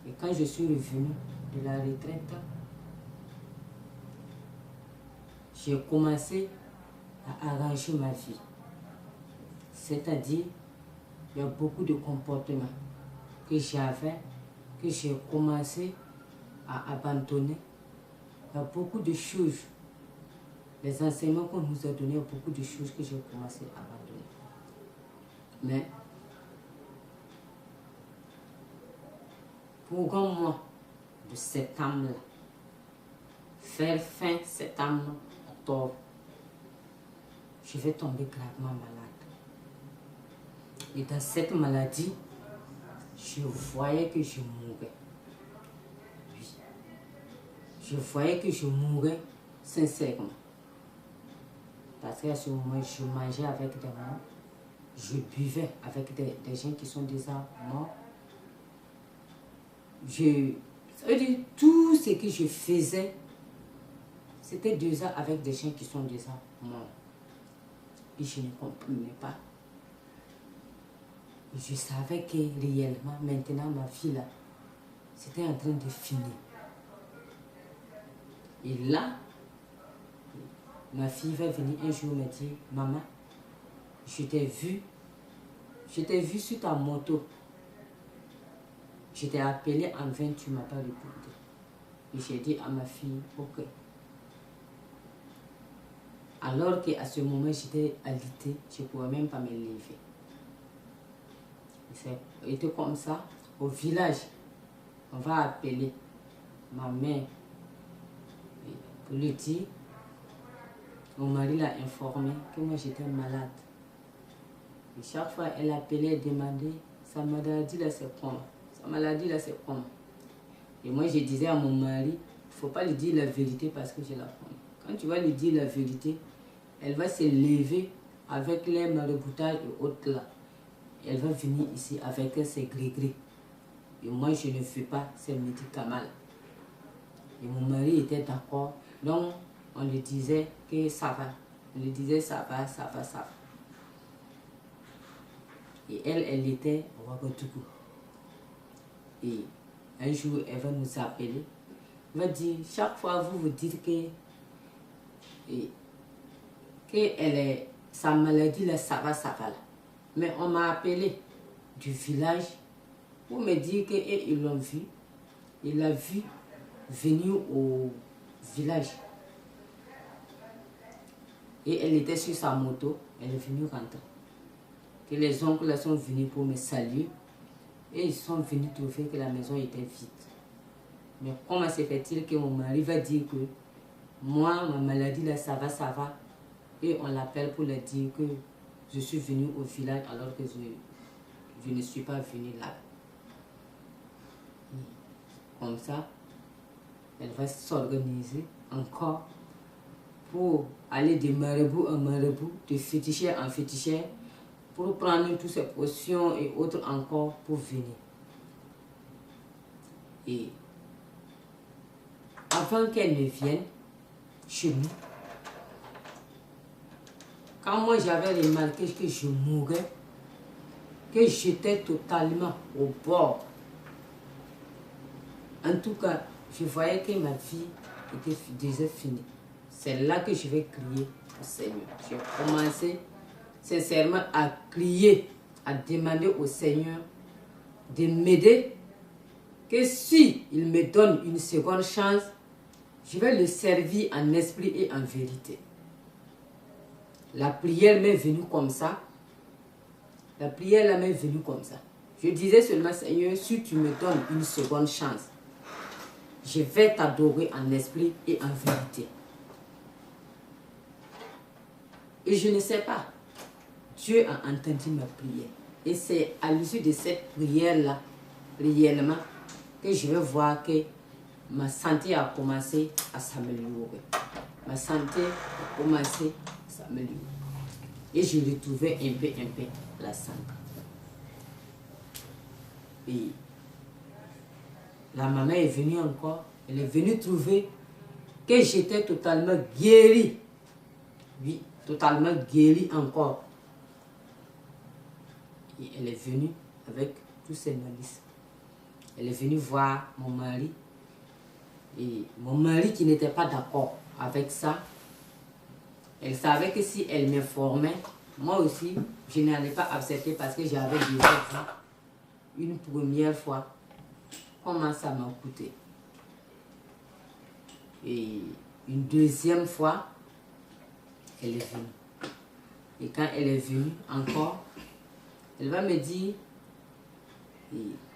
Et quand je suis revenu de la retraite, j'ai commencé à arranger ma vie. C'est-à-dire, il y a beaucoup de comportements que j'avais, que j'ai commencé à abandonner. Il y a beaucoup de choses, les enseignements qu'on nous a donnés, il y a beaucoup de choses que j'ai commencé à abandonner. Mais, pour un mois de septembre, faire fin septembre, octobre, je vais tomber gravement malade. Et dans cette maladie, je voyais que je mourais. Oui. Je voyais que je mourais sincèrement. Parce qu'à ce moment, je mangeais avec des morts. Je buvais avec des gens qui sont déjà morts. Ça veut dire, tout ce que je faisais, c'était déjà avec des gens qui sont déjà morts. Et je ne comprenais pas. Et je savais que réellement, maintenant, ma vie là, c'était en train de finir. Et là, ma fille va venir un jour me dire, maman, je t'ai vu sur ta moto. Je t'ai appelé en vain, tu ne m'as pas répondu. Et j'ai dit à ma fille, ok. Alors qu'à ce moment, j'étais alitée, je ne pouvais même pas me lever. C'était comme ça, au village, on va appeler ma mère pour lui dire. Mon mari l'a informé que moi j'étais malade. Et chaque fois elle appelait et demandait sa maladie là c'est comment. Sa maladie là c'est comment. Et moi je disais à mon mari, il ne faut pas lui dire la vérité parce que j'ai la promesse. Quand tu vas lui dire la vérité, elle va se lever avec les maraboutages et autres là. Elle va venir ici avec ses gris-gris. Et moi je ne fais pas ces médicaments là. Et mon mari était d'accord. Donc on lui disait que ça va. On lui disait ça va, ça va, ça va. Et elle était au Ouagadougou. Et un jour, elle va nous appeler. Elle va dire, chaque fois vous vous dites que sa maladie, là, ça va là. Mais on m'a appelé du village pour me dire qu'ils l'ont vu. Il l'a vu venir au village. Et elle était sur sa moto, elle est venue rentrer. Que les oncles sont venus pour me saluer. Et ils sont venus trouver que la maison était vide. Mais comment se fait-il que mon mari va dire que moi, ma maladie là, ça va. Et on l'appelle pour lui dire que je suis venue au village alors que je ne suis pas venue là. Comme ça, elle va s'organiser encore pour aller de marabout en marabout, de féticheur en féticheur, pour prendre toutes ces potions et autres encore pour venir. Et avant qu'elle ne vienne chez nous, quand moi j'avais remarqué que je mourais, que j'étais totalement au bord, en tout cas, je voyais que ma vie était déjà finie. C'est là que je vais crier au Seigneur. J'ai commencé sincèrement à crier, à demander au Seigneur de m'aider, que si il me donne une seconde chance, je vais le servir en esprit et en vérité. La prière m'est venue comme ça. La prière là m'est venue comme ça. Je disais seulement, Seigneur, si tu me donnes une seconde chance, je vais t'adorer en esprit et en vérité. Et je ne sais pas. Dieu a entendu ma prière. Et c'est à l'issue de cette prière-là, réellement, que je vais voir que ma santé a commencé à s'améliorer. Ma santé a commencé à s'améliorer. Et je retrouvais un peu la santé. Et la maman est venue encore. Elle est venue trouver que j'étais totalement guérie. Oui, totalement guérie encore. Et elle est venue avec tous ses malices. Elle est venue voir mon mari. Et mon mari qui n'était pas d'accord avec ça, elle savait que si elle m'informait, moi aussi, je n'allais pas accepter parce que j'avais déjà vu une première fois comment ça m'a coûté. Et une deuxième fois, elle est venue. Et quand elle est venue encore, elle va me dire,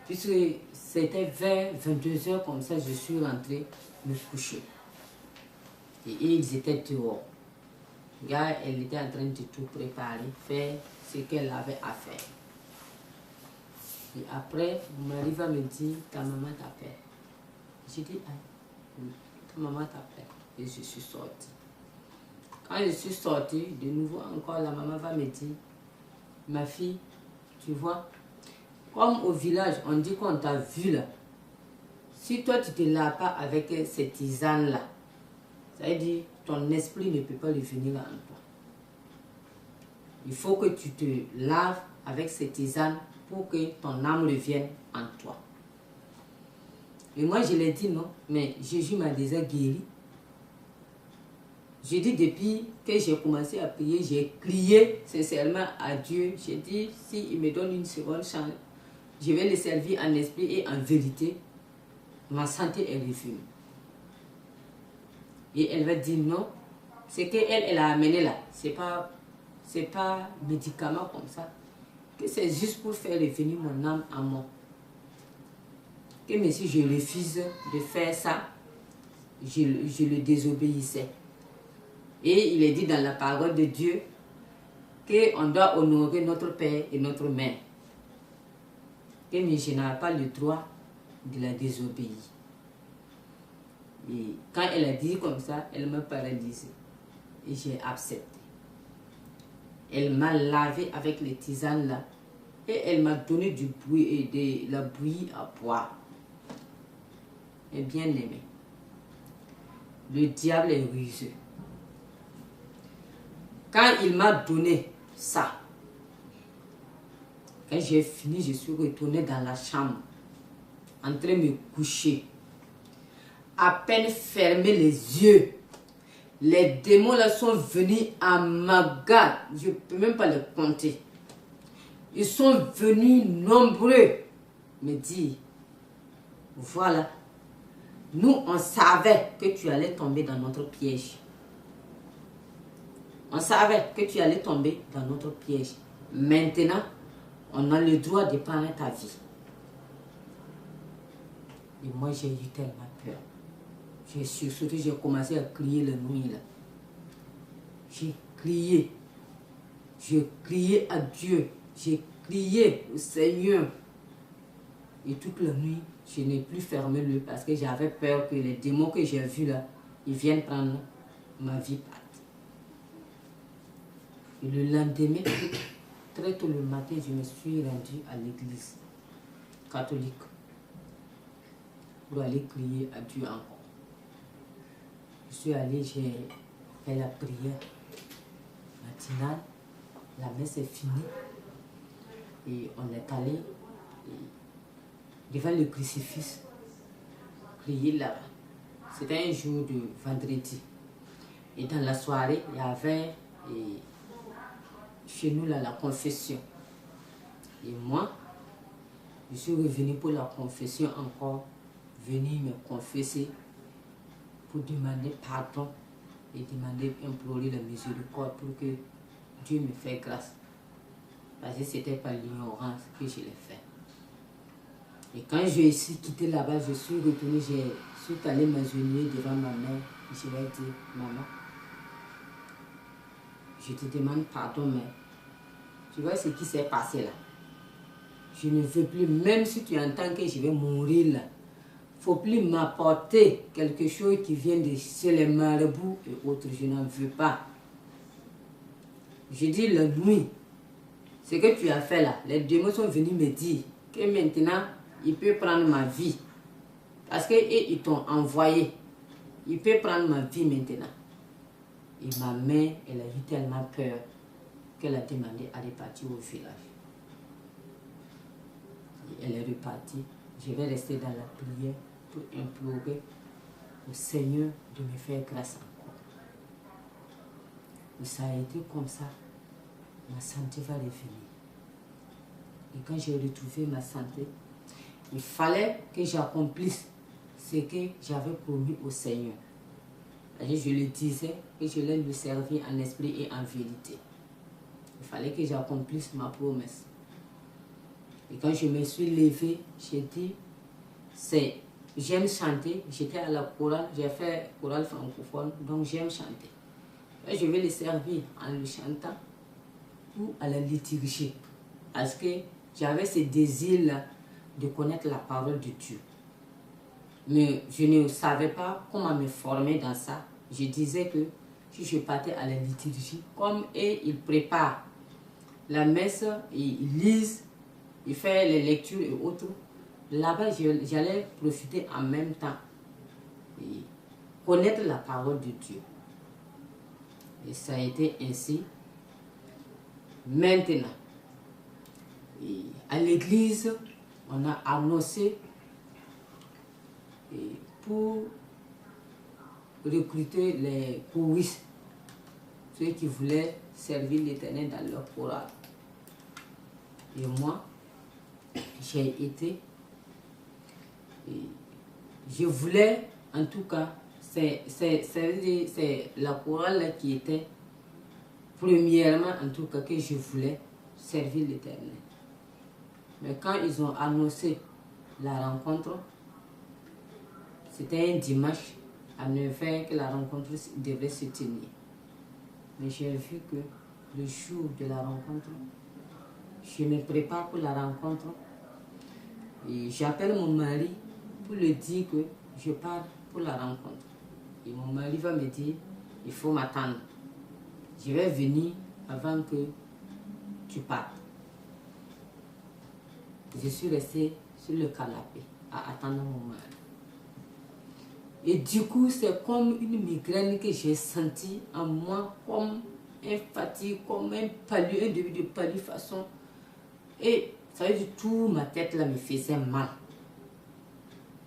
puisque c'était vers 22 h comme ça, je suis rentrée me coucher. Et ils étaient dehors. Regarde, elle était en train de tout préparer, faire ce qu'elle avait à faire. Et après, mon mari va me dire, ta maman t'appelle. J'ai dit, ah, oui, ta maman t'appelle. Et je suis sortie. Quand je suis sortie, de nouveau encore, la maman va me dire, ma fille, tu vois, comme au village, on dit qu'on t'a vu là. Si toi, tu ne te laves pas avec cette tisane-là, ça veut dire ton esprit ne peut pas lui venir en toi. Il faut que tu te laves avec cette tisane pour que ton âme revienne en toi. Et moi, je l'ai dit non, mais Jésus m'a déjà guéri. J'ai dit depuis que j'ai commencé à prier, j'ai crié sincèrement à Dieu. J'ai dit, s'il me donne une seconde chance, je vais le servir en esprit et en vérité. Ma santé est revenue. Et elle va dire non. C'est qu'elle a amené là. C'est pas médicament comme ça. Que c'est juste pour faire revenir mon âme à moi. que même si je refuse de faire ça, je le désobéissais. Et il est dit dans la parole de Dieu qu'on doit honorer notre père et notre mère. Que je n'avais pas le droit de la désobéir. Et quand elle a dit comme ça, elle m'a paralysé. Et j'ai accepté. Elle m'a lavé avec les tisanes là. Et elle m'a donné du bouilli et de la bouillie à boire. Et bien aimé. Le diable est rusé. Quand il m'a donné ça, quand j'ai fini, je suis retournée dans la chambre, en train de me coucher. À peine fermé les yeux, les démons là sont venus à ma garde. Je ne peux même pas les compter. Ils sont venus nombreux me dire, voilà, nous on savait que tu allais tomber dans notre piège. On savait que tu allais tomber dans notre piège. Maintenant, on a le droit de prendre ta vie. Et moi, j'ai eu tellement peur. Surtout, j'ai commencé à crier la nuit là. J'ai crié. J'ai crié à Dieu. J'ai crié au Seigneur. Et toute la nuit, je n'ai plus fermé l'œil parce que j'avais peur que les démons que j'ai vus là, ils viennent prendre ma vie. Et le lendemain, très tôt le matin, je me suis rendue à l'église catholique pour aller crier à Dieu encore. Je suis allée, j'ai fait la prière matinale, la messe est finie et on est allé devant le crucifix prier là-bas. C'était un jour de vendredi. Et dans la soirée, il y avait chez nous là, la confession. Et moi, je suis revenue pour la confession encore, venir me confesser pour demander pardon et demander, implorer la miséricorde pour que Dieu me fasse grâce. Parce que c'était par l'ignorance que je l'ai fait. Et quand je suis quitté là-bas, je suis retournée, je suis allée m'agenouiller devant ma mère. Et je lui ai dit, maman, je te demande pardon, mais tu vois ce qui s'est passé là. Je ne veux plus, même si tu entends que je vais mourir là, il ne faut plus m'apporter quelque chose qui vient de chez les marabouts et autres. Je n'en veux pas. Je dis la nuit, ce que tu as fait là, les démons sont venus me dire que maintenant, il peut prendre ma vie. Parce qu'ils t'ont envoyé. Il peut prendre ma vie maintenant. Et ma mère, elle a eu tellement peur qu'elle a demandé à repartir au village. Et elle est repartie. Je vais rester dans la prière pour implorer au Seigneur de me faire grâce encore. Et ça a été comme ça. Ma santé va revenir. Et quand j'ai retrouvé ma santé, il fallait que j'accomplisse ce que j'avais promis au Seigneur. Je le disais que je allais lui servir en esprit et en vérité. Il fallait que j'accomplisse ma promesse. Et quand je me suis levée, j'ai dit, j'aime chanter. J'étais à la chorale, j'ai fait chorale francophone, donc j'aime chanter. Et je vais le servir en le chantant ou à la liturgie. Parce que j'avais ce désir-là de connaître la parole de Dieu. Mais je ne savais pas comment me former dans ça. Je disais que si je partais à la liturgie, comme ils préparent la messe, ils lisent, ils font les lectures et autres, là-bas j'allais profiter en même temps et connaître la parole de Dieu. Et ça a été ainsi. Maintenant, à l'église, on a annoncé pour recruter les choristes, ceux qui voulaient servir l'Éternel dans leur chorale. Et moi, j'ai été, je voulais, en tout cas, c'est la chorale qui était, premièrement, en tout cas, que je voulais servir l'Éternel. Mais quand ils ont annoncé la rencontre, C'était un dimanche à 9 h que la rencontre devait se tenir. Mais j'ai vu que le jour de la rencontre, je me prépare pour la rencontre et j'appelle mon mari pour lui dire que je pars pour la rencontre. Et mon mari va me dire, il faut m'attendre. Je vais venir avant que tu partes. Je suis restée sur le canapé à attendre mon mari. Et du coup, c'est comme une migraine que j'ai sentie en moi, comme un fatigue, comme un palu, un début de palifaçon. Et ça veut dire tout ma tête là me faisait mal.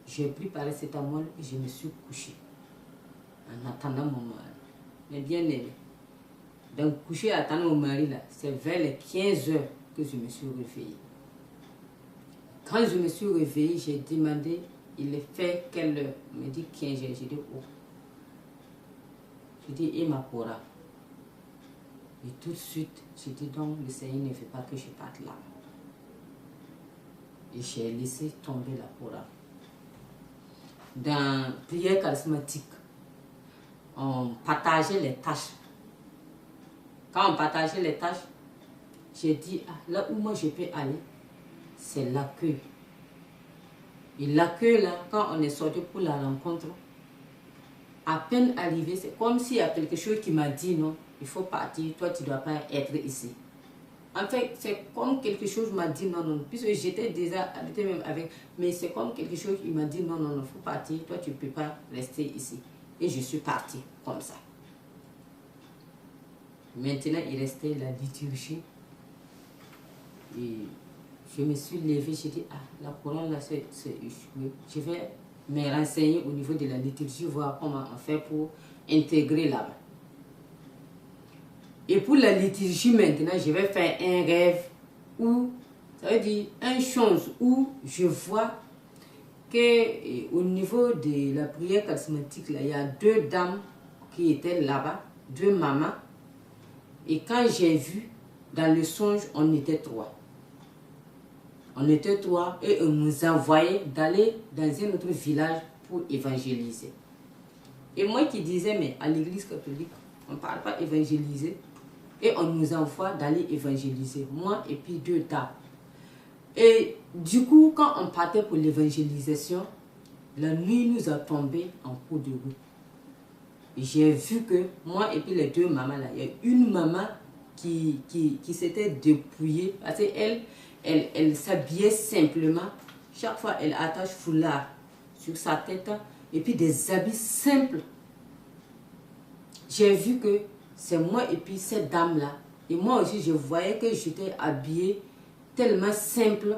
J'ai pris paracétamol et je me suis couchée en attendant mon mari. Mais bien aimé. Donc coucher à attendre mon mari là, c'est vers les 15 h que je me suis réveillée. Quand je me suis réveillée, j'ai demandé, il est fait quelle heure? Il me dit 15 h. J'ai dit oh. J'ai dit et ma pora. Et tout de suite, j'ai dit donc le Seigneur ne veut pas que je parte là. Et j'ai laissé tomber la pora. Dans prière charismatique, on partageait les tâches. Quand on partageait les tâches, j'ai dit, ah, là où moi je peux aller, c'est l'accueil. Et l'accueil là, quand on est sorti pour la rencontre, à peine arrivé, c'est comme s'il y a quelque chose qui m'a dit non, il faut partir, toi tu ne dois pas être ici. En fait, c'est comme quelque chose m'a dit non, non, puisque j'étais déjà habité même avec, mais c'est comme quelque chose qui m'a dit non, non, non, il faut partir, toi tu ne peux pas rester ici. Et je suis partie comme ça. Maintenant, il restait la liturgie. Et je me suis levée, j'ai dit, ah, la couronne là, c'est échoué. Je vais me renseigner au niveau de la liturgie, voir comment on fait pour intégrer là-bas. Et pour la liturgie maintenant, je vais faire un rêve où, ça veut dire, une chose où je vois qu'au niveau de la prière charismatique, là, il y a 2 dames qui étaient là-bas, 2 mamans. Et quand j'ai vu, dans le songe, on était 3. On était 3 et on nous envoyait d'aller dans un autre village pour évangéliser. Et moi qui disais, mais à l'église catholique, on ne parle pas évangéliser. Et on nous envoie d'aller évangéliser, moi et puis 2 dames. Et du coup, quand on partait pour l'évangélisation, la nuit nous a tombé en cours de route. J'ai vu que moi et puis les 2 mamans là, il y a une maman qui s'était dépouillée parce qu'elle elle s'habillait simplement. Chaque fois, elle attache foulard sur sa tête et puis des habits simples. J'ai vu que c'est moi et puis cette dame-là. Et moi aussi, je voyais que j'étais habillée tellement simple.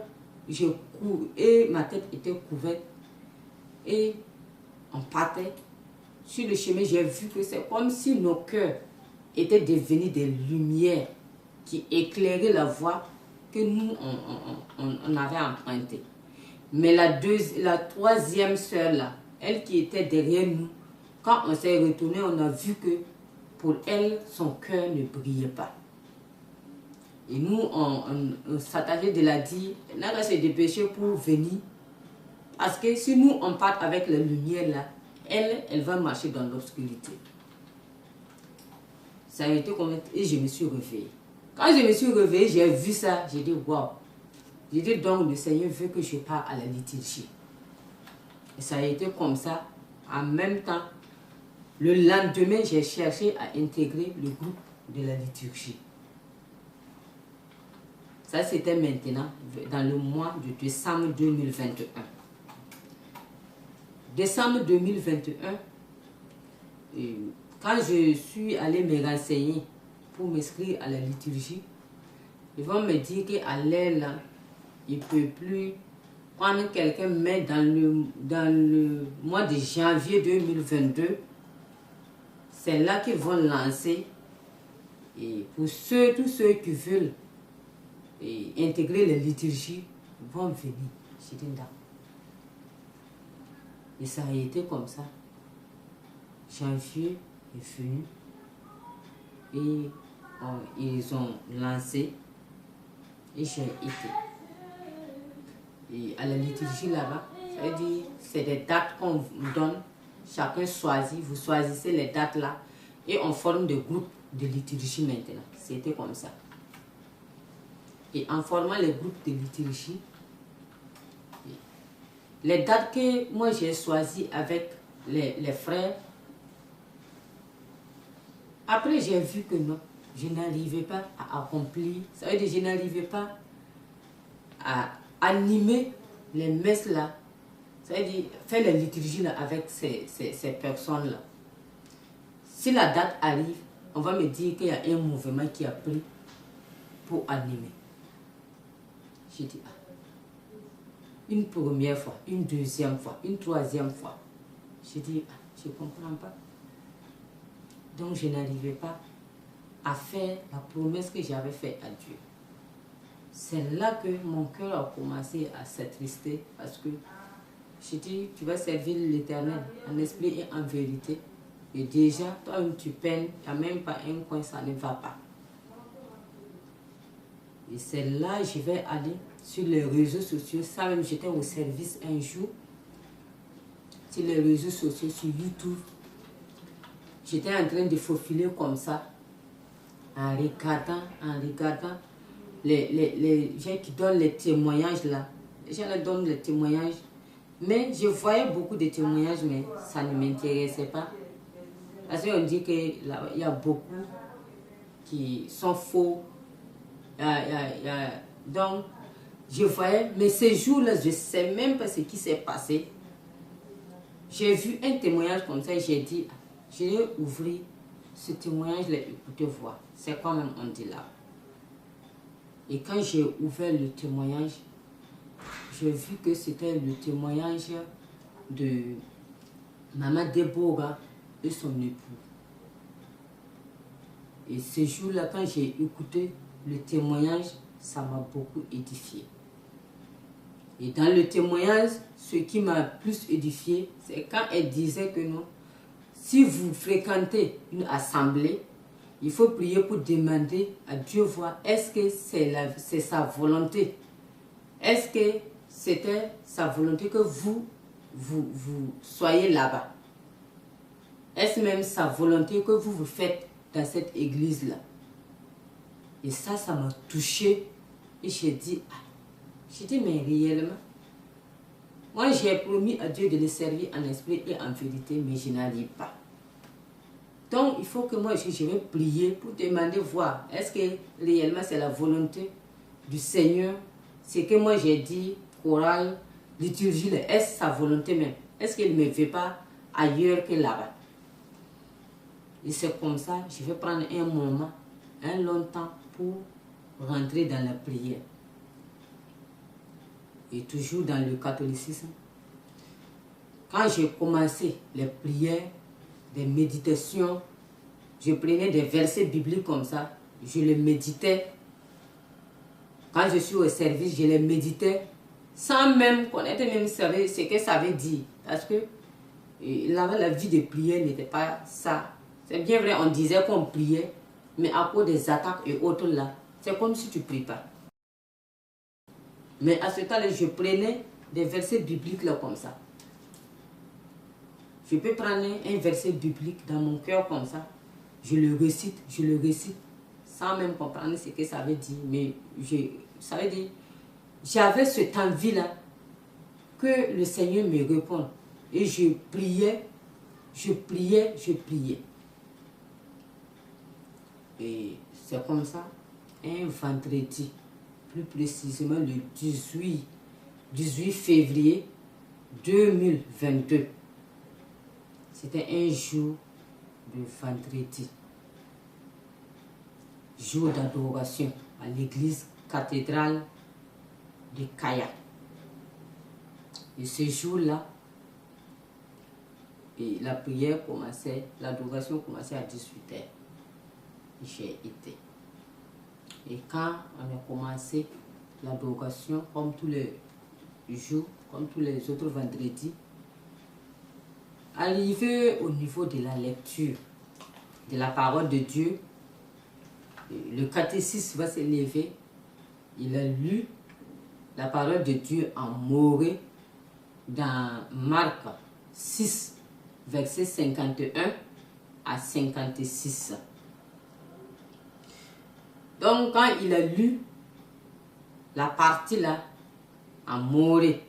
Et ma tête était couverte. Et on partait. Sur le chemin, j'ai vu que c'est comme si nos cœurs étaient devenus des lumières qui éclairaient la voie que nous, on avait empruntée. Mais la 3e sœur là, elle qui était derrière nous, quand on s'est retourné, on a vu que pour elle, son cœur ne brillait pas. Et nous, on s'attachait de la dire, elle n'a qu'à se dépêcher pour venir. Parce que si nous, on part avec la lumière là, elle va marcher dans l'obscurité. Ça a été comme... Et je me suis réveillée. Quand je me suis réveillée, j'ai vu ça, j'ai dit, waouh. J'ai dit, donc le Seigneur veut que je parte à la liturgie. Et ça a été comme ça. En même temps, le lendemain, j'ai cherché à intégrer le groupe de la liturgie. Ça, c'était maintenant, dans le mois de décembre 2021. Décembre 2021, quand je suis allée me renseigner pour m'inscrire à la liturgie, ils vont me dire qu'à l'air là, il ne peut plus prendre quelqu'un, mais dans le mois de janvier 2022, c'est là qu'ils vont lancer. Et pour tous ceux qui veulent intégrer la liturgie, vont venir. J'ai dit d'accord. Et ça a été comme ça. Janvier est venu et ils ont lancé et j'ai été. Et à la liturgie là-bas, Ça veut dire, c'est des dates qu'on vous donne. Chacun choisit, vous choisissez les dates là. Et on forme des groupes de liturgie maintenant. C'était comme ça. Et en formant les groupes de liturgie, les dates que moi j'ai choisies avec les frères, après j'ai vu que non, je n'arrivais pas à accomplir, ça veut dire je n'arrivais pas à animer les messes là, ça veut dire faire les liturgies là avec ces personnes là. Si la date arrive, on va me dire qu'il y a un mouvement qui a pris pour animer. J'ai dit, une première fois, une deuxième fois, une troisième fois. J'ai dit, je ne comprends pas. Donc je n'arrivais pas à faire la promesse que j'avais faite à Dieu. C'est là que mon cœur a commencé à s'attrister parce que j'ai dit, tu vas servir l'Éternel en esprit et en vérité. Et déjà, toi-même tu peines, il n'y a même pas un coin, ça ne va pas. Et c'est là que je vais aller sur les réseaux sociaux. Ça même, j'étais au service un jour. Sur les réseaux sociaux, sur YouTube. J'étais en train de faufiler comme ça. En regardant les gens qui donnent les témoignages là. Les gens leur donnent les témoignages. Mais je voyais beaucoup de témoignages, mais ça ne m'intéressait pas. Parce qu'on dit qu'il y a beaucoup qui sont faux. Donc, je voyais, mais ces jours-là, je ne sais même pas ce qui s'est passé. J'ai vu un témoignage comme ça et j'ai dit, je vais ouvrir ce témoignage-là, écoutez voir. C'est quoi même on dit là. Et quand j'ai ouvert le témoignage, j'ai vu que c'était le témoignage de Maman Déborah et son époux. Et ce jour-là, quand j'ai écouté le témoignage, ça m'a beaucoup édifié. Et dans le témoignage, ce qui m'a plus édifié, c'est quand elle disait que non, si vous fréquentez une assemblée, il faut prier pour demander à Dieu voir est-ce que c'est sa volonté. Est-ce que c'était sa volonté que vous soyez là-bas. Est-ce même sa volonté que vous faites dans cette église-là? Et ça m'a touché. Et j'ai dit, mais réellement, moi j'ai promis à Dieu de le servir en esprit et en vérité, mais je n'arrive pas. Donc il faut que moi je vais prier pour demander, voir, est-ce que réellement c'est la volonté du Seigneur? C'est que moi j'ai dit, chorale, liturgie, est-ce sa volonté même? Est-ce qu'il ne me veut pas ailleurs que là-bas? Et c'est comme ça, je vais prendre un moment, un long temps pour rentrer dans la prière. Et toujours dans le catholicisme, quand j'ai commencé les prières, des méditations, je prenais des versets bibliques comme ça, je les méditais. Quand je suis au service, je les méditais sans même connaître même ce que ça veut dire. Parce que là-bas, la vie de prière n'était pas ça. C'est bien vrai, on disait qu'on priait, mais à cause des attaques et autres là, c'est comme si tu ne pries pas. Mais à ce temps-là, je prenais des versets bibliques là comme ça. Je peux prendre un verset biblique dans mon cœur comme ça. Je le récite, sans même comprendre ce que ça veut dire. Mais ça veut dire, j'avais cette envie-là que le Seigneur me réponde. Et je priais. Et c'est comme ça, un vendredi, plus précisément le 18 février 2022. C'était un jour de vendredi, jour d'adoration à l'église cathédrale de Kaya. Et ce jour-là, la prière commençait, l'adoration commençait à 18h. J'ai été. Et quand on a commencé l'adoration, comme tous les jours, comme tous les autres vendredis, arrivé au niveau de la lecture de la parole de Dieu, le catéciste va s'élever. Il a lu la parole de Dieu en moré dans Marc 6, verset 51 à 56. Donc, quand il a lu la partie là, en moré,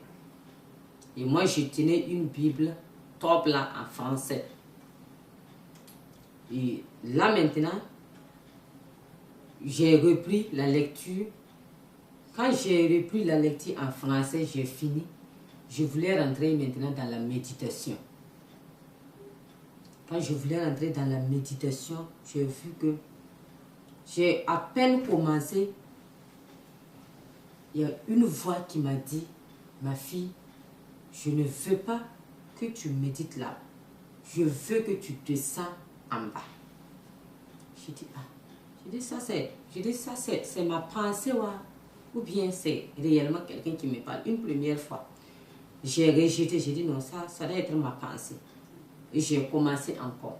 et moi je tenais une Bible top là en français. Et là maintenant, j'ai repris la lecture. Quand j'ai repris la lecture en français, j'ai fini. Je voulais rentrer maintenant dans la méditation. Quand je voulais rentrer dans la méditation, j'ai vu que j'ai à peine commencé. Il y a une voix qui m'a dit, ma fille, je ne veux pas que tu médites là. Je veux que tu descends en bas. J'ai dit, ah, j'ai dit ça c'est ma pensée, ouais. Ou bien c'est réellement quelqu'un qui me parle. Une première fois, j'ai rejeté, j'ai dit non, ça doit être ma pensée. Et j'ai commencé encore.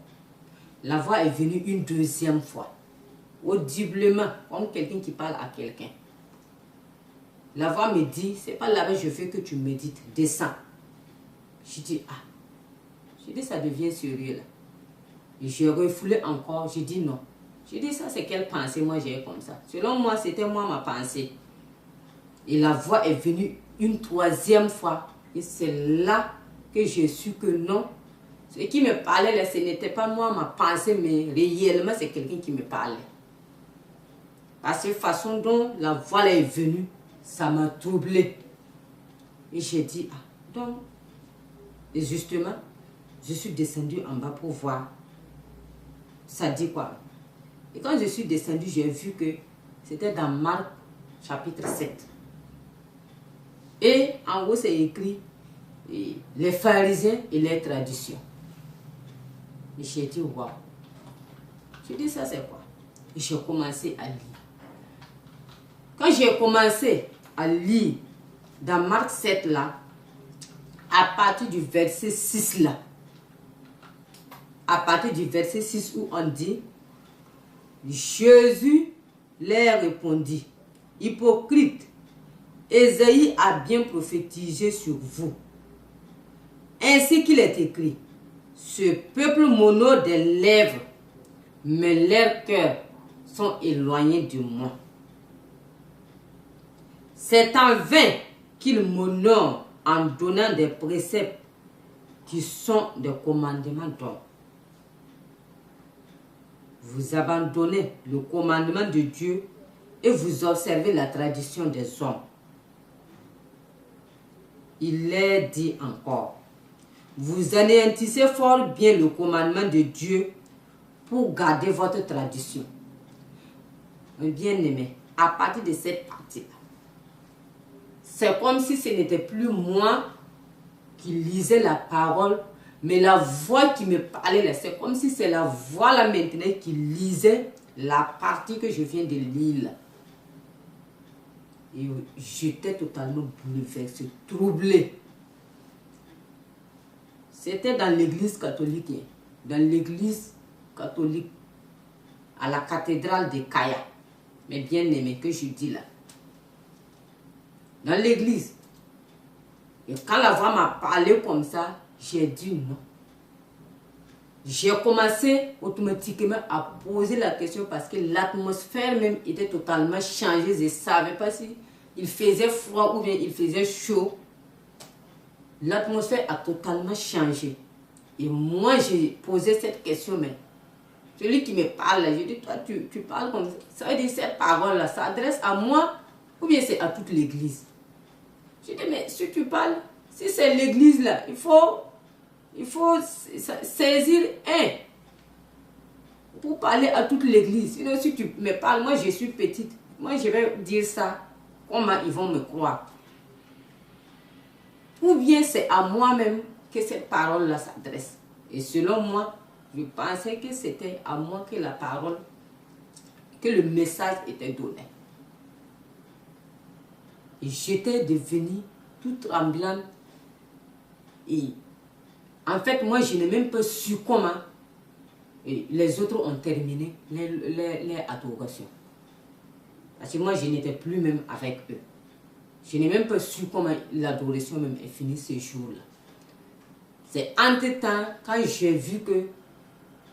La voix est venue une deuxième fois, audiblement, comme quelqu'un qui parle à quelqu'un. La voix me dit, c'est pas là-bas, je veux que tu médites, descends. J'ai dit, ah, j'ai dit, ça devient sérieux là. Et j'ai refoulé encore, j'ai dit non. J'ai dit, ça c'est quelle pensée moi j'ai comme ça. Selon moi, c'était moi ma pensée. Et la voix est venue une troisième fois. Et c'est là que j'ai su que non. Ce qui me parlait là, ce n'était pas moi ma pensée, mais réellement c'est quelqu'un qui me parlait. Parce que la façon dont la voix là est venue, ça m'a troublé. Et j'ai dit, ah, donc, et justement, je suis descendue en bas pour voir. Ça dit quoi? Et quand je suis descendue, j'ai vu que c'était dans Marc chapitre 7. Et en haut, c'est écrit les pharisiens et les traditions. Et j'ai dit, waouh. J'ai dit, ça c'est quoi? Et j'ai commencé à lire. Quand j'ai commencé à lire dans Marc 7 là, à partir du verset 6 là, à partir du verset 6 où on dit, Jésus leur répondit, hypocrite, Ésaïe a bien prophétisé sur vous. Ainsi qu'il est écrit, ce peuple m'honore des lèvres, mais leurs cœurs sont éloignés de moi. C'est en vain qu'ils m'honorent en donnant des préceptes qui sont des commandements d'hommes. Vous abandonnez le commandement de Dieu et vous observez la tradition des hommes. Il leur dit encore, vous anéantissez fort bien le commandement de Dieu pour garder votre tradition. Bien-aimé, à partir de cette partie-là, c'est comme si ce n'était plus moi qui lisais la parole, mais la voix qui me parlait là, c'est comme si c'est la voix là maintenant qui lisait la partie que je viens de lire là. Et j'étais totalement bouleversé, troublé. C'était dans l'église catholique, hein, dans l'église catholique, à la cathédrale de Kaya, mais bien aimé que je dis là. Dans l'église. Et quand la voix m'a parlé comme ça, j'ai dit non. J'ai commencé automatiquement à poser la question parce que l'atmosphère même était totalement changée. Je ne savais pas si il faisait froid ou bien il faisait chaud. L'atmosphère a totalement changé. Et moi, j'ai posé cette question, mais celui qui me parle, j'ai dit, toi, tu parles comme ça. Ça veut dire cette parole-là, ça s'adresse à moi ou bien c'est à toute l'église? J'ai dit, mais si tu parles, si c'est l'église là, il faut saisir un pour parler à toute l'église. Sinon, si tu me parles, moi je suis petite, moi je vais dire ça, comment ils vont me croire? Ou bien c'est à moi-même que cette parole-là s'adresse. Et selon moi, je pensais que c'était à moi que la parole, que le message était donné. Et j'étais devenue toute tremblante. Et en fait, moi, je n'ai même pas su comment. Et les autres ont terminé les adorations. Parce que moi, je n'étais plus même avec eux. Je n'ai même pas su comment l'adoration même est finie ce jour-là. C'est entre-temps, quand j'ai vu que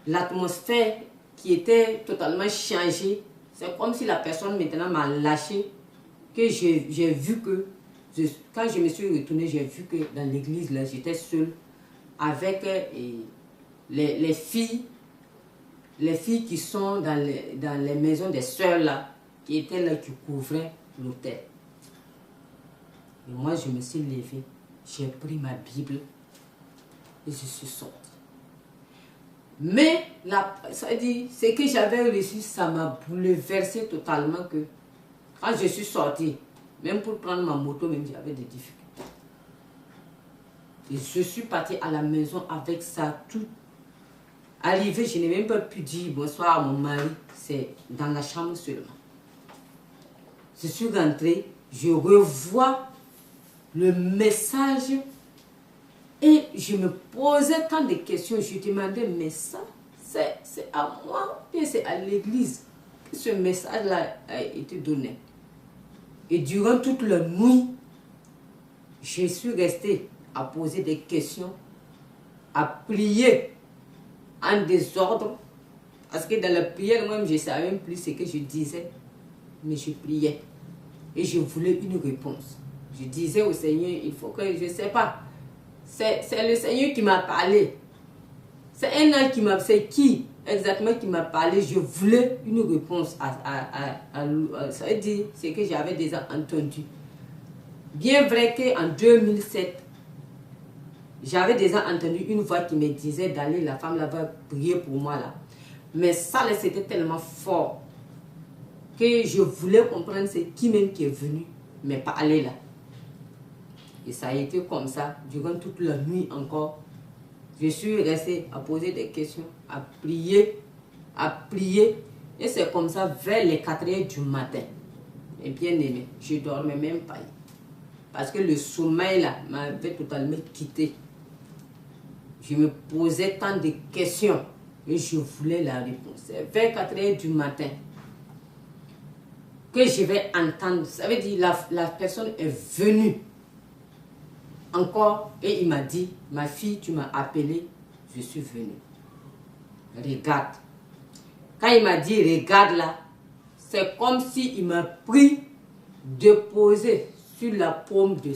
l'atmosphère qui était totalement changée, c'est comme si la personne maintenant m'a lâché, que j'ai vu que, quand je me suis retournée, j'ai vu que dans l'église, là, j'étais seule avec les filles qui sont dans les maisons des sœurs là, qui étaient là, qui couvraient l'autel. Et moi, je me suis levée, j'ai pris ma Bible et je suis sortie. Mais, ça dit, ce que j'avais reçu, ça m'a bouleversé totalement que quand je suis sortie, même pour prendre ma moto, même j'avais des difficultés. Et je suis partie à la maison avec ça tout. Arrivé, je n'ai même pas pu dire bonsoir à mon mari, c'est dans la chambre seulement. Je suis rentrée, je revois le message et je me posais tant de questions. Je demandais, mais ça, c'est à moi, bien c'est à l'église que ce message-là a été donné. Et durant toute la nuit, je suis restée à poser des questions, à prier en désordre. Parce que dans la prière, moi, je ne savais même plus ce que je disais. Mais je priais. Et je voulais une réponse. Je disais au Seigneur, il faut que, je ne sais pas. C'est le Seigneur qui m'a parlé. C'est un ange qui m'a... C'est qui exactement qui m'a parlé? Je voulais une réponse ça veut dire ce que j'avais déjà entendu. Bien vrai qu'en 2007, j'avais déjà entendu une voix qui me disait d'aller, la femme là-bas, prier pour moi là. Mais ça, c'était tellement fort que je voulais comprendre c'est qui même qui est venu me parler là. Et ça a été comme ça, durant toute la nuit encore. Je suis restée à poser des questions, à prier, à prier. Et c'est comme ça, vers les 4 heures du matin. Et bien aimé, je ne dormais même pas. Parce que le sommeil là m'avait totalement quitté. Je me posais tant de questions et je voulais la réponse. C'est vers 4 heures du matin que je vais entendre. Ça veut dire la personne est venue encore et il m'a dit, ma fille, tu m'as appelé, je suis venue. Regarde. Quand il m'a dit, regarde là, c'est comme s'il m'a pris de poser sur la paume de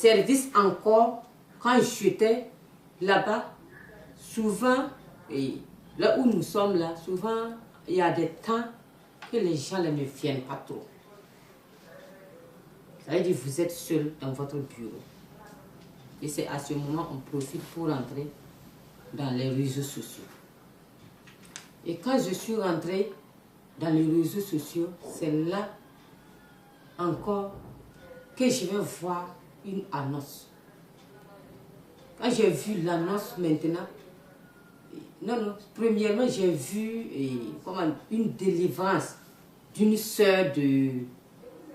service encore, quand j'étais là-bas, souvent, et là où nous sommes là, souvent, il y a des temps que les gens là, ne viennent pas trop. Ça veut dire que vous êtes seul dans votre bureau. Et c'est à ce moment qu'on profite pour rentrer dans les réseaux sociaux. Et quand je suis rentrée dans les réseaux sociaux, c'est là encore que je vais voir une annonce. Quand j'ai vu l'annonce maintenant, non, premièrement, j'ai vu une délivrance d'une sœur de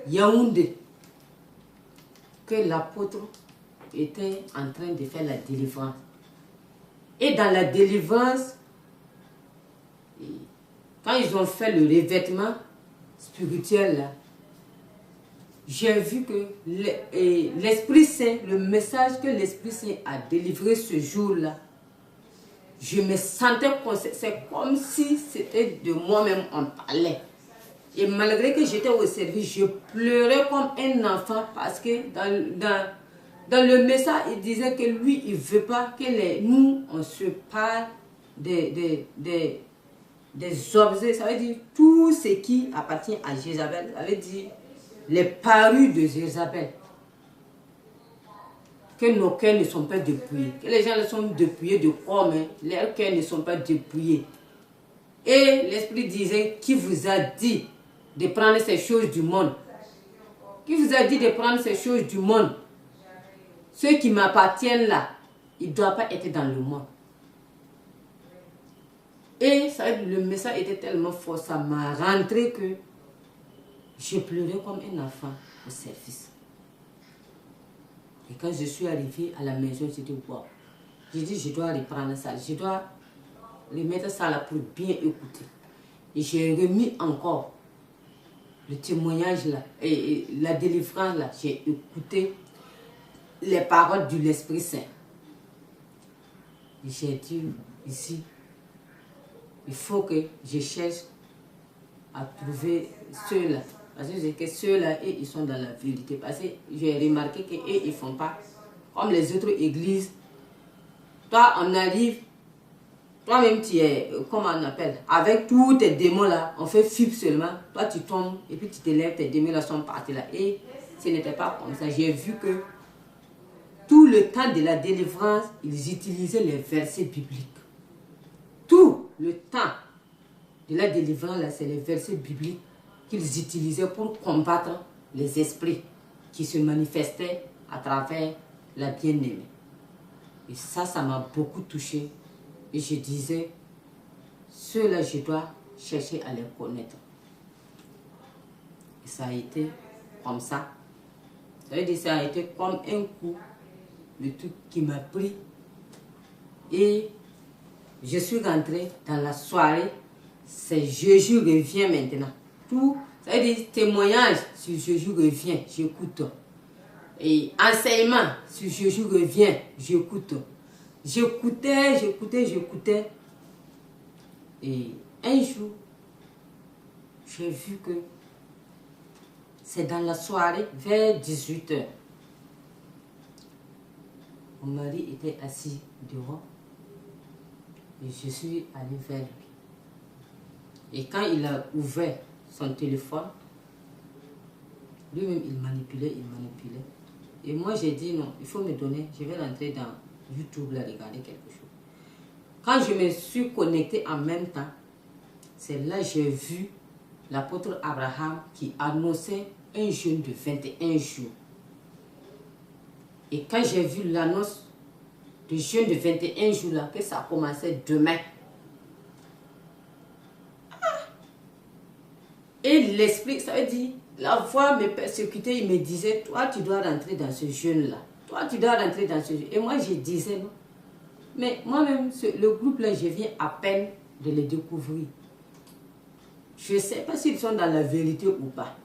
Yaoundé, que l'apôtre était en train de faire la délivrance. Et dans la délivrance, quand ils ont fait le revêtement spirituel, là, j'ai vu que l'Esprit Saint, le message que l'Esprit Saint a délivré ce jour-là, je me sentais, c'est comme si c'était de moi-même on parlait. Et malgré que j'étais au service, je pleurais comme un enfant parce que dans le message, il disait que lui, il ne veut pas que nous, on se parle des objets. Ça veut dire tout ce qui appartient à Jézabel. Ça veut dire les parures de Jézabel. Que nos cœurs ne sont pas dépouillés. Que les gens sont dépouillés de corps, mais leurs cœurs ne sont pas dépouillés. Et l'Esprit disait, qui vous a dit de prendre ces choses du monde? Qui vous a dit de prendre ces choses du monde? Ceux qui m'appartiennent là, ils ne doivent pas être dans le monde. Et ça, le message était tellement fort, ça m'a rentré que je pleurais comme un enfant au service. Et quand je suis arrivée à la maison, j'ai dit, wow. J'ai dit, je dois reprendre ça. Je dois remettre ça là pour bien écouter. Et j'ai remis encore le témoignage là, et la délivrance là. J'ai écouté les paroles de l'Esprit Saint. Et j'ai dit, ici, il faut que je cherche à trouver ceux-là. Parce que ceux-là, ils sont dans la vérité. Parce que j'ai remarqué qu'eux, ils ne font pas comme les autres églises. Toi, on arrive, toi-même, tu es, comment on appelle, avec tous tes démons là, on fait fibre seulement. Toi, tu tombes et puis tu te lèves, tes démons là sont partis là. Et ce n'était pas comme ça. J'ai vu que tout le temps de la délivrance, ils utilisaient les versets bibliques. Tout le temps de la délivrance, là, c'est les versets bibliques qu'ils utilisaient pour combattre les esprits qui se manifestaient à travers la bien-aimée. Et ça m'a beaucoup touché. Et je disais, ceux-là, je dois chercher à les connaître. Et ça a été comme ça. Ça veut dire, ça a été comme un coup, le truc qui m'a pris. Et je suis rentrée dans la soirée. C'est Jésus revient maintenant. Tout, ça veut dire témoignage sur Jésus revient, j'écoute. Et enseignement sur Jésus revient, j'écoute. J'écoutais. Et un jour, j'ai vu que c'est dans la soirée, vers 18 h. Mon mari était assis dehors. Et je suis allée vers lui. Et quand il a ouvert son téléphone, lui-même il manipulait. Et moi j'ai dit non, il faut me donner, je vais rentrer dans YouTube là, regarder quelque chose. Quand je me suis connectée en même temps, c'est là que j'ai vu l'apôtre Abraham qui annonçait un jeûne de 21 jours. Et quand j'ai vu l'annonce du jeûne de 21 jours là, que ça commençait demain. Et l'esprit, ça veut dire, la voix me persécutait, il me disait, toi tu dois rentrer dans ce jeûne là. Toi tu dois rentrer dans ce jeûne. Et moi je disais non. Mais moi-même, le groupe là, je viens à peine de les découvrir. Je ne sais pas s'ils sont dans la vérité ou pas.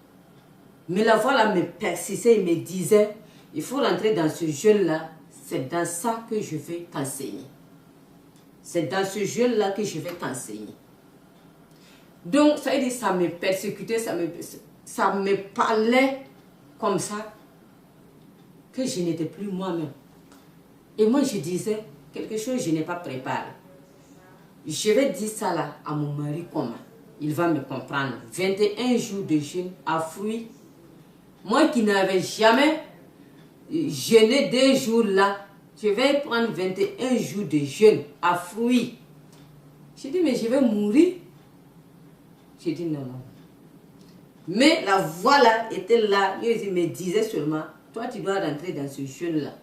Mais la voix là me persistait, il me disait, il faut rentrer dans ce jeûne là. C'est dans ça que je vais t'enseigner. C'est dans ce jeûne là que je vais t'enseigner. Donc, ça veut dire, ça me persécutait, ça me parlait comme ça. que je n'étais plus moi-même. Et moi, je disais, quelque chose je n'ai pas préparé. Je vais dire ça là à mon mari comment. Il va me comprendre. 21 jours de jeûne à fruits. Moi qui n'avais jamais jeûné 2 jours là, je vais prendre 21 jours de jeûne à fruits. J'ai dit, mais je vais mourir. J'ai dit, non, non. Mais la voix là était là. Il me disait seulement, toi tu dois rentrer dans ce jeûne là.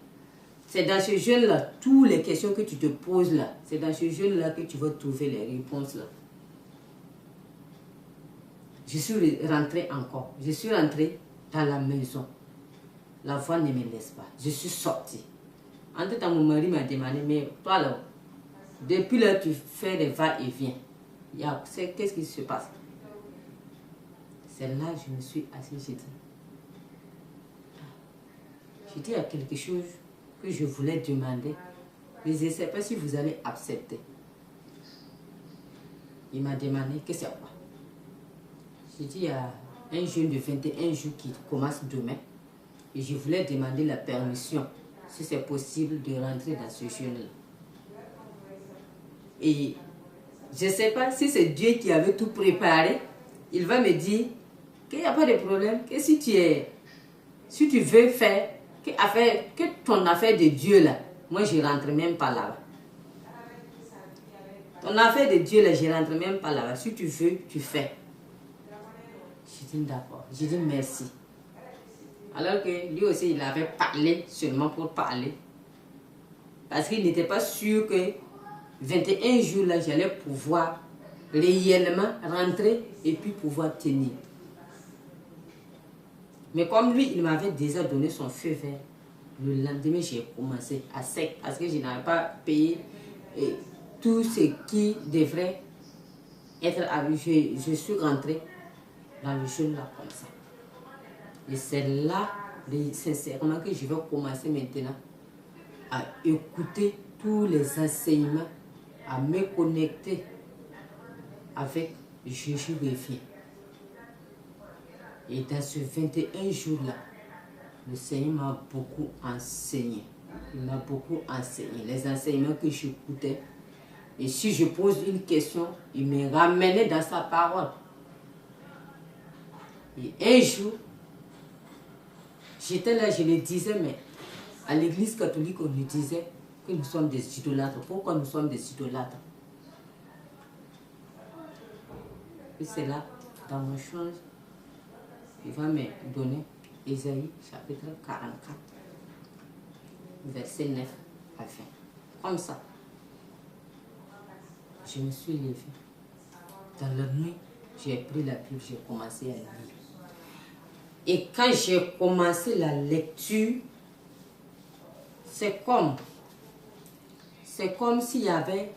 C'est dans ce jeûne là, toutes les questions que tu te poses là, c'est dans ce jeûne là que tu vas trouver les réponses là. Je suis rentrée encore. Je suis rentrée dans la maison. La voix ne me laisse pas. Je suis sortie. Entre-temps, mon mari m'a demandé, mais toi là, depuis là, tu fais des va-et-vient. Qu'est-ce qui se passe? C'est là que je me suis assise, j'ai dit, il y a quelque chose que je voulais demander, mais je ne sais pas si vous allez accepter. Il m'a demandé, que c'est quoi? J'ai dit, il y a un jeûne de 21 jours qui commence demain, et je voulais demander la permission, si c'est possible de rentrer dans ce jeûne-là. Et je ne sais pas si c'est Dieu qui avait tout préparé, il va me dire qu'il n'y a pas de problème, que si tu veux faire, que ton affaire de Dieu là, moi je ne rentre même pas là-bas. Ton affaire de Dieu là, je ne rentre même pas là-bas. Si tu veux, tu fais. J'ai dit d'accord. J'ai dit merci. Alors que lui aussi, il avait parlé seulement pour parler. Parce qu'il n'était pas sûr que 21 jours là, j'allais pouvoir réellement rentrer et puis pouvoir tenir. Mais comme lui, il m'avait déjà donné son feu vert, le lendemain, j'ai commencé à sec parce que je n'avais pas payé tout ce qui devrait être à lui. Je suis rentrée dans le jeûne là comme ça. Et c'est là, sincèrement, que je vais commencer maintenant à écouter tous les enseignements, à me connecter avec Jésus revient. Et dans ce 21 jours-là, le Seigneur m'a beaucoup enseigné. Il m'a beaucoup enseigné. Les enseignements que j'écoutais. Et si je pose une question, il me ramenait dans sa parole. Et un jour, j'étais là, je le disais, mais à l'église catholique, on nous disait que nous sommes des idolâtres. Pourquoi nous sommes des idolâtres? Et c'est là, dans mon change, il va me donner Ésaïe chapitre 44, verset 9 à 20. Comme ça, je me suis levée. Dans la nuit, j'ai pris la Bible, j'ai commencé à lire. Et quand j'ai commencé la lecture, c'est comme s'il y avait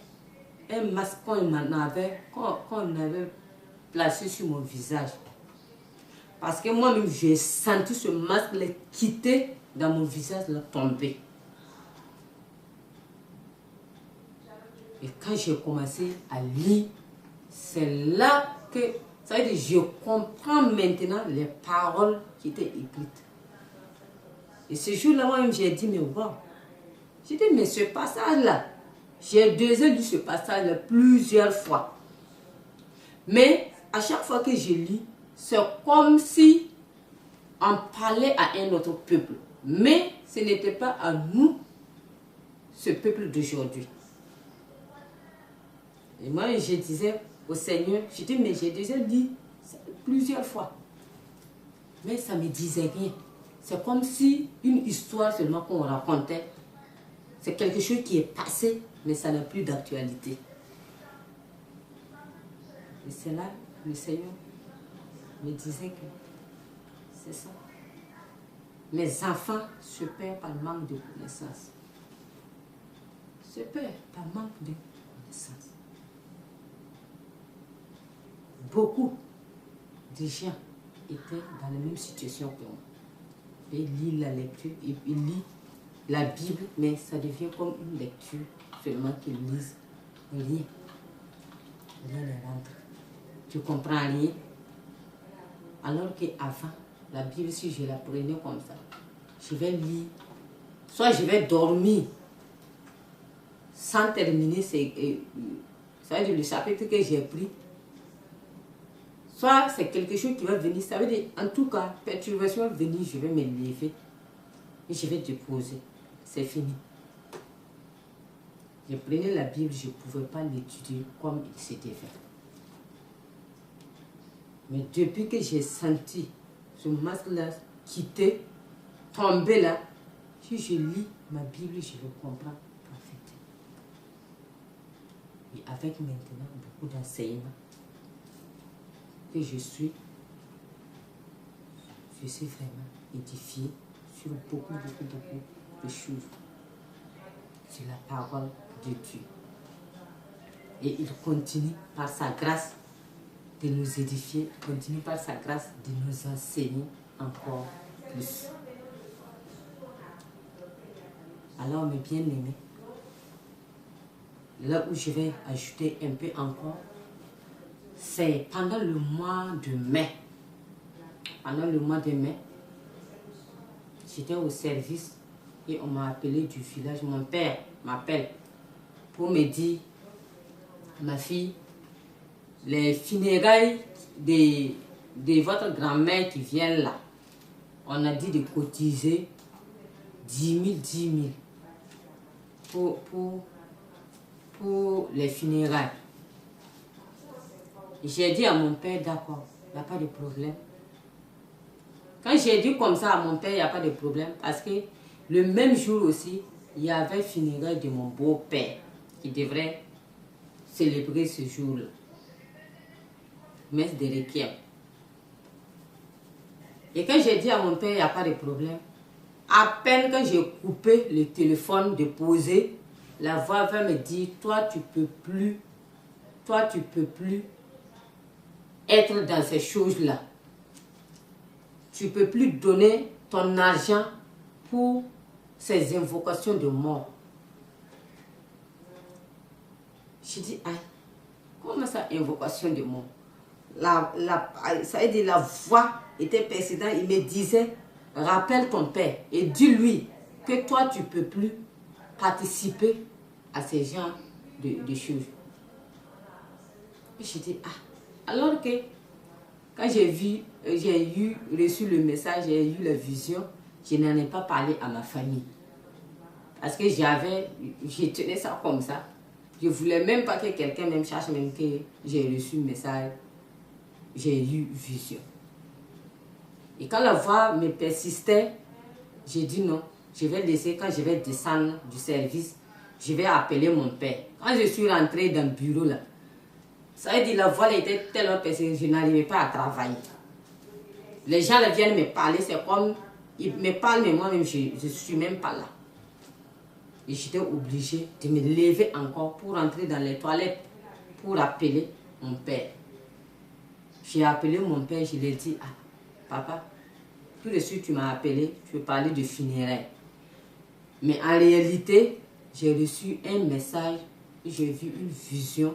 un masque qu'on avait placé sur mon visage. Parce que moi-même, j'ai senti ce masque quitter dans mon visage, tomber. Et quand j'ai commencé à lire, c'est là que, ça veut dire, je comprends maintenant les paroles qui étaient écrites. Et ce jour-là, moi-même, j'ai dit, mais wow. J'ai dit, mais ce passage-là, j'ai déjà lu ce passage-là plusieurs fois. Mais à chaque fois que je lis, c'est comme si on parlait à un autre peuple. Mais ce n'était pas à nous, ce peuple d'aujourd'hui. Et moi, je disais au Seigneur, je dis, mais j'ai déjà dit plusieurs fois. Mais ça ne me disait rien. C'est comme si une histoire seulement qu'on racontait. C'est quelque chose qui est passé, mais ça n'a plus d'actualité. Et c'est là, le Seigneur me disait que c'est ça. Mes enfants se perdent par manque de connaissance. Se perdent par manque de connaissance. Beaucoup de gens étaient dans la même situation que moi. Ils lisent la lecture, ils lisent la Bible, mais ça devient comme une lecture seulement qu'ils lisent. Rien. Rien ne rentre. Tu comprends rien. Alors qu'avant, la Bible, si je la prenais comme ça, je vais lire soit je vais dormir sans terminer ça veut dire le chapitre que j'ai pris, soit c'est quelque chose qui va venir, ça veut dire en tout cas, perturbation va venir, je vais me lever et je vais déposer, c'est fini. Je prenais la Bible, je ne pouvais pas l'étudier comme il s'était fait. Mais depuis que j'ai senti ce masque-là quitter, tomber là, si je lis ma Bible, je le comprends parfaitement. Et avec maintenant beaucoup d'enseignements que je suis vraiment édifié sur beaucoup de choses. Sur la parole de Dieu. Et il continue par sa grâce de nous édifier, continue par sa grâce de nous enseigner encore plus. Alors mes bien-aimés, là où je vais ajouter un peu encore, c'est pendant le mois de mai. Pendant le mois de mai, j'étais au service et on m'a appelé du village. Mon père m'appelle pour me dire, ma fille, les funérailles de votre grand-mère qui vient là, on a dit de cotiser 10 000 pour les funérailles. J'ai dit à mon père, d'accord, il n'y a pas de problème. Quand j'ai dit comme ça à mon père, il n'y a pas de problème, parce que le même jour aussi, il y avait funérailles de mon beau-père qui devrait célébrer ce jour-là. Messe de requiem. Et quand j'ai dit à mon père, il n'y a pas de problème, à peine que j'ai coupé le téléphone de poser, la voix va me dire, toi tu peux plus être dans ces choses-là. Tu ne peux plus donner ton argent pour ces invocations de mort. Je dis, aïe, comment ça, invocation de mort? Ça veut dire la voix était persévérante. Il me disait, rappelle ton père et dis-lui que toi, tu ne peux plus participer à ces genres de choses. Et je dis, ah, alors que quand j'ai reçu le message, j'ai eu la vision, je n'en ai pas parlé à ma famille. Parce que je tenais ça comme ça. Je ne voulais même pas que quelqu'un me cherche, même que j'ai reçu le message, j'ai eu vision. Et quand la voix me persistait, j'ai dit non, je vais laisser, quand je vais descendre du service, je vais appeler mon père. Quand je suis rentrée dans le bureau là, ça veut dire la voix était tellement persistante que je n'arrivais pas à travailler. Les gens viennent me parler, c'est comme, ils me parlent, mais moi-même, je ne suis même pas là. Et j'étais obligée de me lever encore pour rentrer dans les toilettes pour appeler mon père. J'ai appelé mon père, je lui ai dit, ah, papa, tout de suite tu m'as appelé, tu veux parler de funérailles. Mais en réalité, j'ai reçu un message, j'ai vu une vision.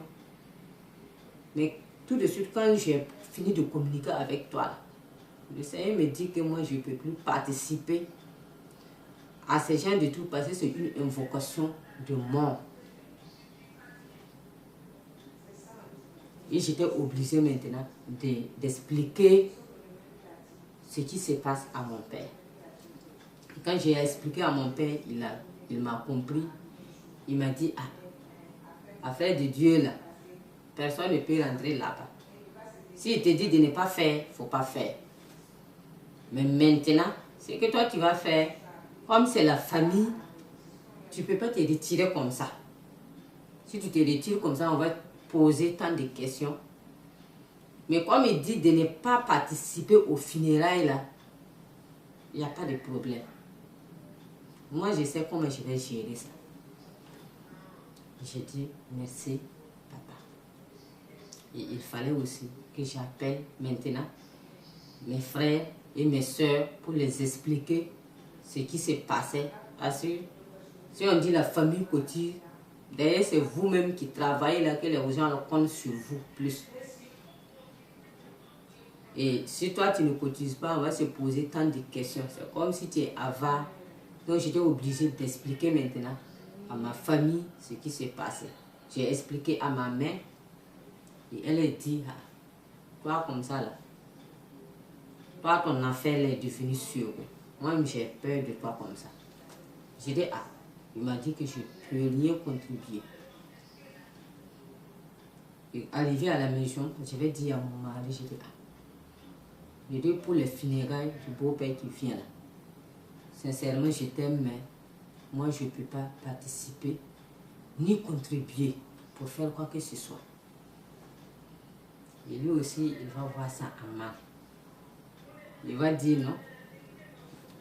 Mais tout de suite, quand j'ai fini de communiquer avec toi, le Seigneur me dit que moi, je ne peux plus participer à ces gens de tout parce que c'est une invocation de mort. Et j'étais obligée maintenant d'expliquer ce qui se passe à mon père. Et quand j'ai expliqué à mon père, il m'a compris. Il m'a dit, ah, affaire de Dieu là, personne ne peut rentrer là-bas. S'il te dit de ne pas faire, il ne faut pas faire. Mais maintenant, ce que toi tu vas faire, comme c'est la famille, tu ne peux pas te retirer comme ça. Si tu te retires comme ça, on va te poser tant de questions. Mais comme il dit de ne pas participer aux funérailles là, il n'y a pas de problème. Moi, je sais comment je vais gérer ça. J'ai dit merci, papa. Et il fallait aussi que j'appelle maintenant mes frères et mes soeurs pour les expliquer ce qui s'est passé. Parce que si on dit la famille cotise, d'ailleurs c'est vous-même qui travaillez là que les gens comptent sur vous plus. Et si toi tu ne cotises pas, on va se poser tant de questions. C'est comme si tu es avare Donc j'étais obligée d'expliquer maintenant à ma famille ce qui s'est passé. J'ai expliqué à ma mère et elle a dit, ah, toi comme ça là, toi ton affaire est devenue sûre. Moi j'ai peur de toi comme ça. J'ai dit, ah, il m'a dit que je ne peux rien contribuer. Et arrivé à la maison, je vais dire à mon mari, j'ai dit, ah, j'ai dit pour les funérailles du beau-père qui vient là. Sincèrement, je t'aime, mais moi je ne peux pas participer ni contribuer pour faire quoi que ce soit. Et lui aussi, il va voir ça en mal. Il va dire non.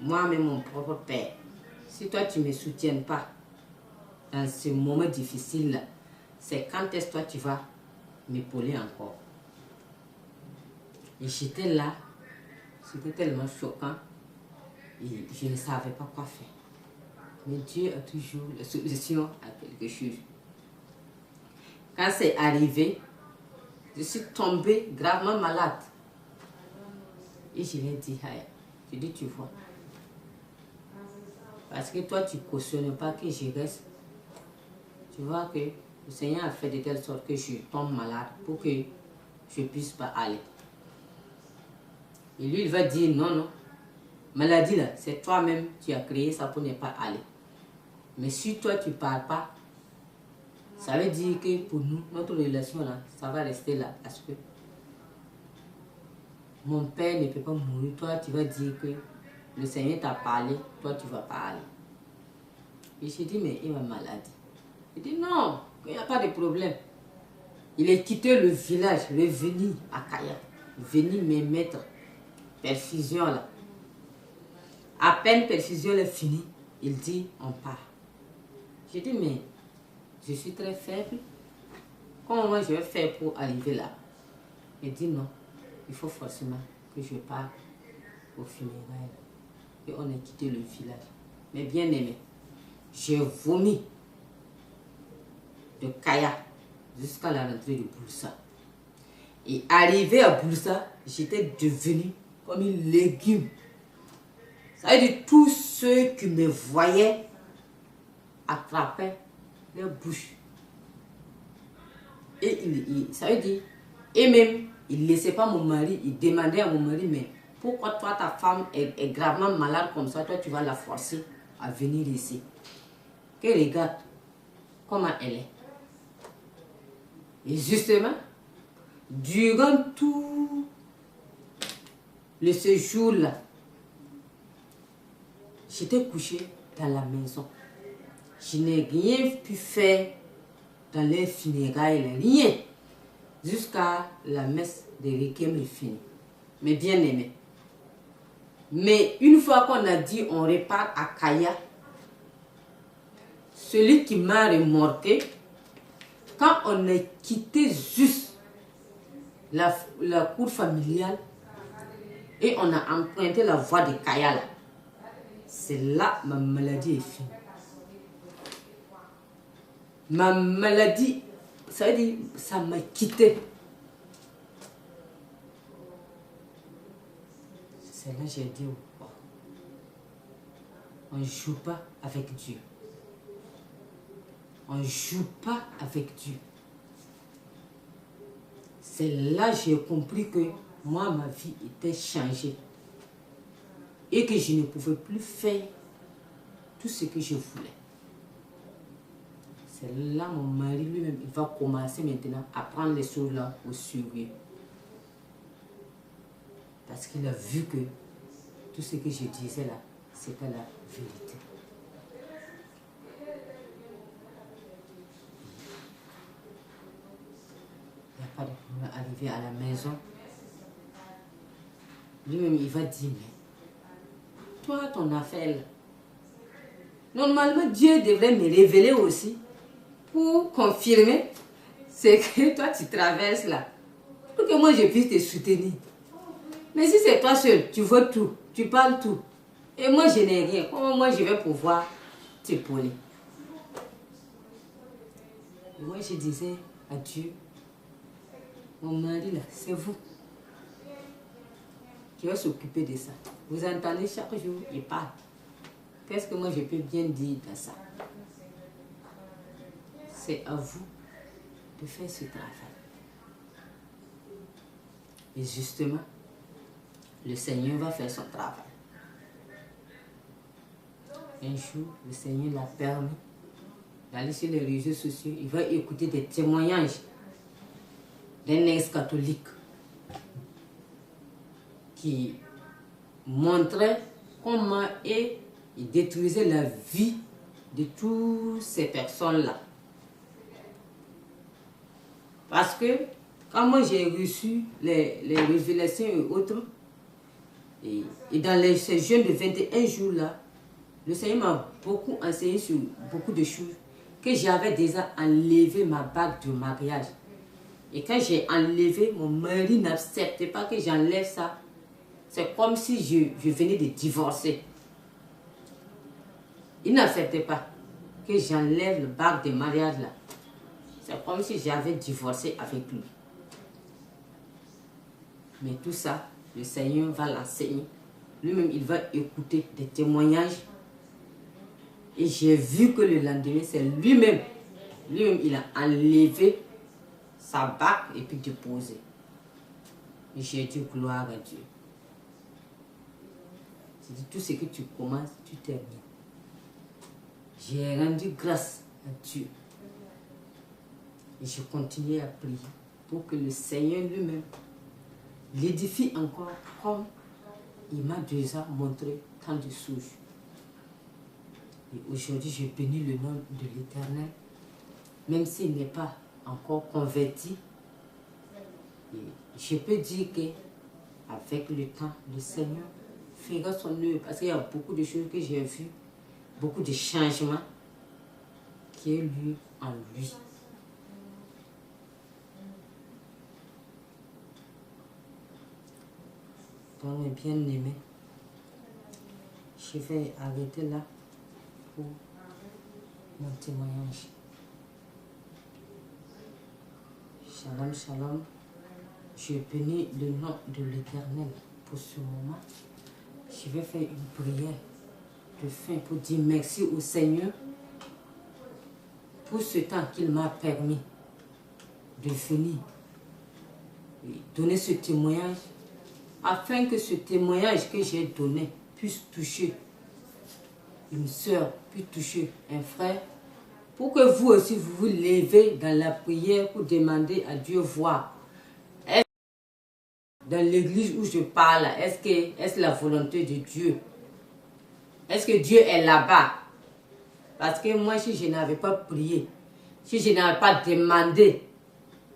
Moi-même, mon propre père, si toi tu ne me soutiens pas dans ce moment difficile-là, c'est quand est-ce que toi tu vas m'épauler encore. Et j'étais là, c'était tellement choquant et je ne savais pas quoi faire. Mais Dieu a toujours la solution à quelque chose. Quand c'est arrivé, je suis tombée gravement malade. Et je lui ai dit, hey, je dis, tu vois, parce que toi, tu ne cautionnes pas que je reste. Tu vois que le Seigneur a fait de telle sorte que je tombe malade pour que je ne puisse pas aller. Et lui, il va dire, non, non, maladie là, c'est toi-même qui as créé ça pour ne pas aller. Mais si toi, tu ne pars pas, ça veut dire que pour nous, notre relation là, ça va rester là. Parce que mon père ne peut pas mourir. Toi, tu vas dire que le Seigneur t'a parlé, toi, tu ne vas pas aller. Et j'ai dit, mais il va malade. Il dit, non, il n'y a pas de problème. Il est quitté le village, revenu à Kaya, venu me mettre perfusion là. À peine perfusion est finie, il dit, on part. J'ai dit, mais je suis très faible. Comment moi je vais faire pour arriver là? Il dit, non, il faut forcément que je parte au funérailles. Et on a quitté le village. Mais bien aimé, j'ai vomi de Kaya jusqu'à la rentrée de Boulsa. Et arrivé à Boulsa, j'étais devenue comme une légume. Ça veut dire tous ceux qui me voyaient attrapaient leur bouche. Et ça veut dire, et même, il ne laissait pas mon mari, il demandait à mon mari, mais pourquoi toi, ta femme est gravement malade comme ça, toi, tu vas la forcer à venir ici. Que regarde comment elle est. Et justement, durant tout le séjour-là, j'étais couchée dans la maison. Je n'ai rien pu faire dans les funérailles, rien. Jusqu'à la messe de Requiem est finie. Mais bien aimé. Mais une fois qu'on a dit on repart à Kaya, celui qui m'a remorqué, quand on a quitté juste la cour familiale et on a emprunté la voie de Kaya là, c'est là ma maladie est finie. Ma maladie, ça veut dire, ça m'a quitté. C'est là que j'ai dit, oh, on ne joue pas avec Dieu. On ne joue pas avec Dieu. C'est là que j'ai compris que moi, ma vie était changée. Et que je ne pouvais plus faire tout ce que je voulais. C'est là mon mari lui-même, il va commencer maintenant à prendre les choses là au sérieux. Parce qu'il a vu que tout ce que je disais là, c'était la vérité. Il n'y a pas de problème. Arrivé à la maison, lui-même il va dire, mais toi ton affaire là, normalement Dieu devrait me révéler aussi pour confirmer ce que toi tu traverses là, pour que moi je puisse te soutenir. Mais si c'est toi seul, tu veux tout, tu parles tout, et moi je n'ai rien, comment moi je vais pouvoir t'épauler? Et moi je disais à Dieu, mon mari là, c'est vous qui va s'occuper de ça. Vous entendez chaque jour, il parle. Qu'est-ce que moi je peux bien dire dans ça? C'est à vous de faire ce travail. Et justement, le Seigneur va faire son travail. Un jour, le Seigneur l'a permis d'aller sur les réseaux sociaux. Il va écouter des témoignages d'un ex-catholique qui montrait comment il détruisait la vie de toutes ces personnes-là. Parce que quand moi j'ai reçu les révélations et autres, et dans ces jeûnes de 21 jours-là, le Seigneur m'a beaucoup enseigné sur beaucoup de choses que j'avais déjà enlevé ma bague de mariage. Et quand j'ai enlevé, mon mari n'acceptait pas que j'enlève ça. C'est comme si je venais de divorcer. Il n'acceptait pas que j'enlève le bague de mariage là. C'est comme si j'avais divorcé avec lui. Mais tout ça, le Seigneur va l'enseigner. Lui-même, il va écouter des témoignages. Et j'ai vu que le lendemain, c'est lui-même, il a enlevé sa bague et puis déposé. Et j'ai dit gloire à Dieu. J'ai dit tout ce que tu commences, tu termines. J'ai rendu grâce à Dieu. Et je continue à prier pour que le Seigneur lui-même l'édifie encore comme il m'a déjà montré tant de choses. Et aujourd'hui, je bénis le nom de l'Éternel, même s'il n'est pas encore converti. Et je peux dire qu'avec le temps, le Seigneur fera son œuvre. Parce qu'il y a beaucoup de choses que j'ai vues, beaucoup de changements qui ont lieu en lui. Donc, mes bien-aimés, je vais arrêter là pour mon témoignage. Shalom, shalom. Je bénis le nom de l'Éternel pour ce moment. Je vais faire une prière de fin pour dire merci au Seigneur pour ce temps qu'il m'a permis de venir et donner ce témoignage, afin que ce témoignage que j'ai donné puisse toucher une soeur, puisse toucher un frère, pour que vous aussi vous vous levez dans la prière pour demander à Dieu voir. Dans l'église où je parle, est-ce la volonté de Dieu? Est-ce que Dieu est là-bas? Parce que moi, si je n'avais pas prié, si je n'avais pas demandé,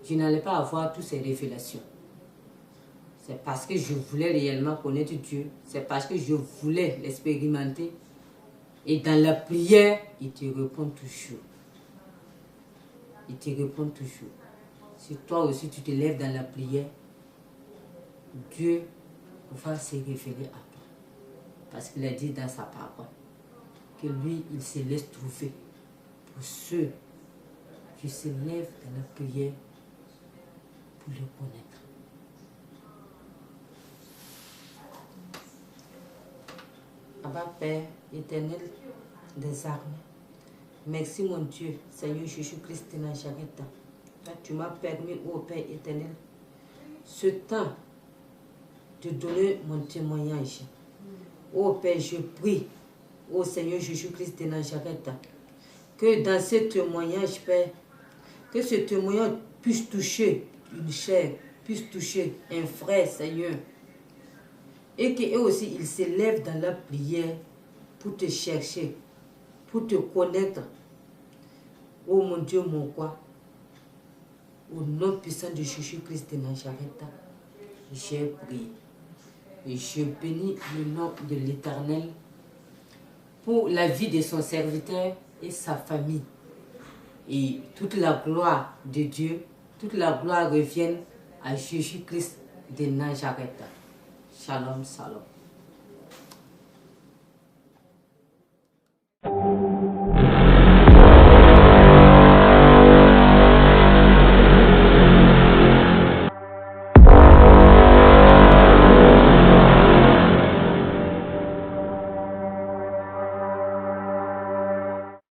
je n'allais pas avoir toutes ces révélations. C'est parce que je voulais réellement connaître Dieu. C'est parce que je voulais l'expérimenter. Et dans la prière, il te répond toujours. Il te répond toujours. Si toi aussi tu te lèves dans la prière, Dieu va se révéler à toi. Parce qu'il a dit dans sa parole que lui, il se laisse trouver pour ceux qui se lèvent dans la prière pour le connaître. Abba Père éternel des armées, merci mon Dieu, Seigneur Jésus-Christ de Nazareth. Toi, tu m'as permis, ô Père éternel, ce temps de donner mon témoignage. Ô Père, je prie, ô Seigneur Jésus-Christ de Nazareth, que dans ce témoignage, Père, que ce témoignage puisse toucher une chair, puisse toucher un frère, Seigneur, et qu'eux aussi, ils se lèvent dans la prière pour te chercher, pour te connaître. Oh mon Dieu, mon roi, au nom puissant de Jésus-Christ de Nazareth, j'ai prié. Et je bénis le nom de l'Éternel pour la vie de son serviteur et sa famille. Et toute la gloire de Dieu, toute la gloire revienne à Jésus-Christ de Nazareth. Shalom, shalom.